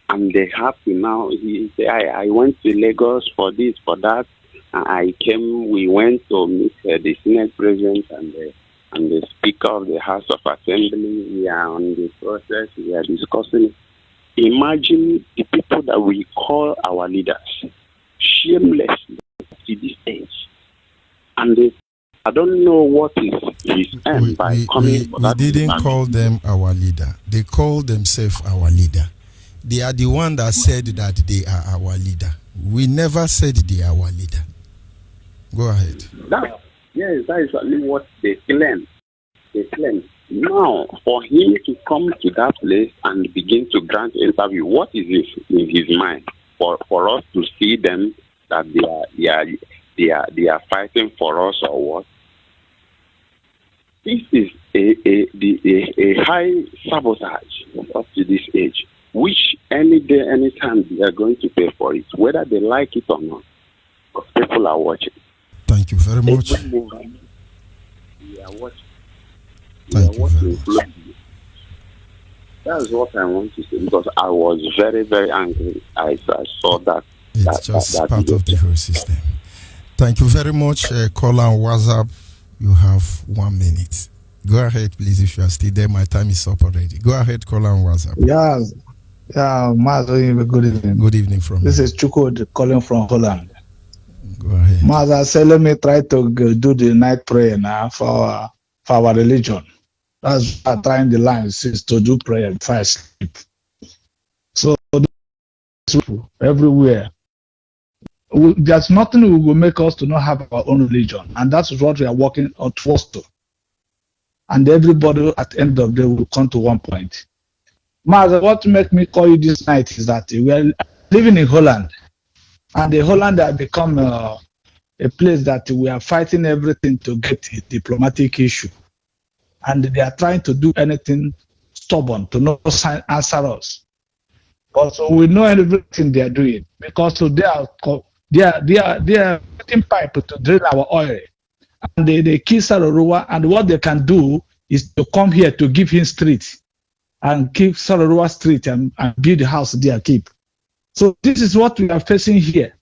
And they have to now, he say, I went to Lagos for this, for that. And we went to meet the Senate President and the Speaker of the House of Assembly. We are on the process, we are discussing. Imagine the people that we call our leaders, shameless to this age. And I don't know what is his end by coming. We didn't call them our leader. They call themselves our leader. They are the one that said that they are our leader. We never said they are our leader. Go ahead. Yes, that is only what they claim. They claim. Now, for him to come to that place and begin to grant interview, what is in his mind? For us to see them that they are fighting for us or what? This is a high sabotage up to this age, which any day, anytime they are going to pay for it, whether they like it or not, because people are watching. Thank you very much. We are watching. Thank you very much. That's what I want to say, because I was very, very angry as I saw that. It's just part of the whole system. Thank you very much. Call on WhatsApp. You have 1 minute. Go ahead, please, if you are still there. My time is up already. Go ahead, call on WhatsApp. Yes. Yeah, Mazo, good evening. Good evening from This you. is Chukwu calling from Holland. Go ahead. Mazo, say, let me try to do the night prayer now for our religion. That's why I'm trying the lines is to do prayer before I sleep. So, everywhere. There's nothing that will make us to not have our own religion, and that's what we are working on towards to. And everybody at the end of the day will come to one point. Master, what make me call you this night is that we are living in Holland, and the Holland has become a place that we are fighting everything to get a diplomatic issue, and they are trying to do anything stubborn to not answer us. Also, we know everything they are doing because they are putting pipe to drain our oil, and they kill Sarorua, and what they can do is to come here to give him street and keep Sarorua street and build the house there keep. So this is what we are facing here.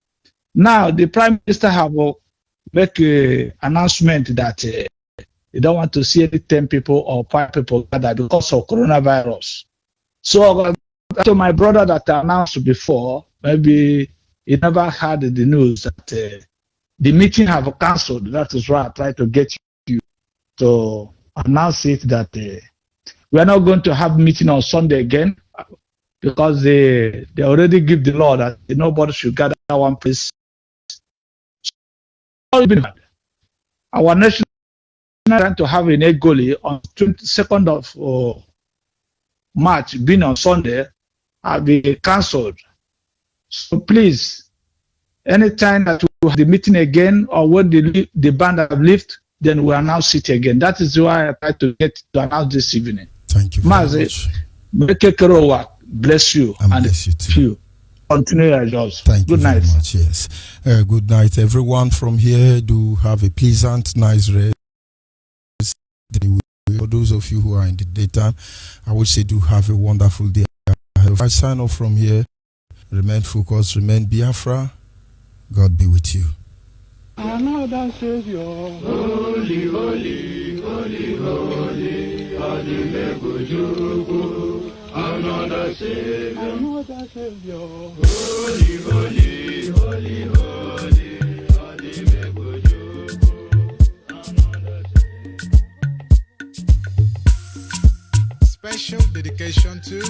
Now the Prime Minister have make an announcement that they don't want to see any 10 people or 5 people gather because of coronavirus. So to my brother that I announced before, maybe he never heard the news that the meeting have cancelled. That is why I try to get you to announce it that we are not going to have meeting on Sunday again because they already give the law that nobody should gather one place. Our national trying to have an Egoli on 22nd of March, being on Sunday, have been cancelled. So please, anytime that we have the meeting again or when the band have left, then we announce it again. That is why I try to get to announce this evening. Thank you very much. Bless you and bless you too. Continue your jobs. Thank good you night. very much. Yes. Good night, everyone from here. Do have a pleasant, nice rest. For those of you who are in the daytime, I would say do have a wonderful day. I sign off from here. Remain focused, remain Biafra. God be with you. Another Savior, holy, holy, holy, holy, holy, another Savior, holy, holy, holy, holy, Special dedication to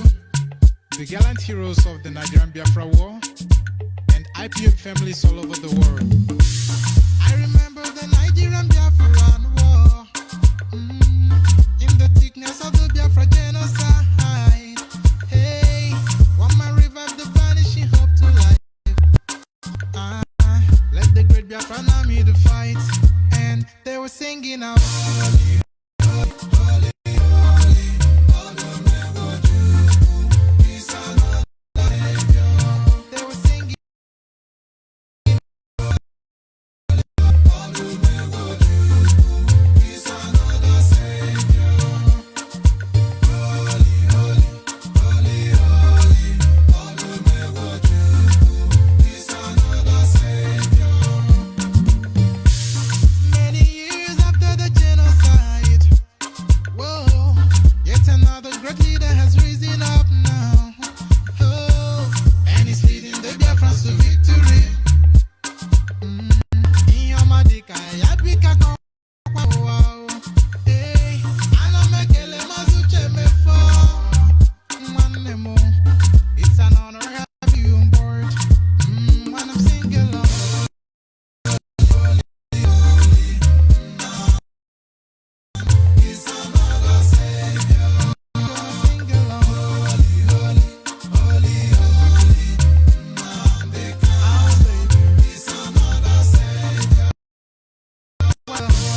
the gallant heroes of the Nigerian Biafra War and IPO families all over the world. I remember the Nigerian Biafran War, in the thickness of the Biafra genocide. Hey, one man revived the vanishing hope to life. Let the great Biafran army to fight, and they were singing out. Whoa.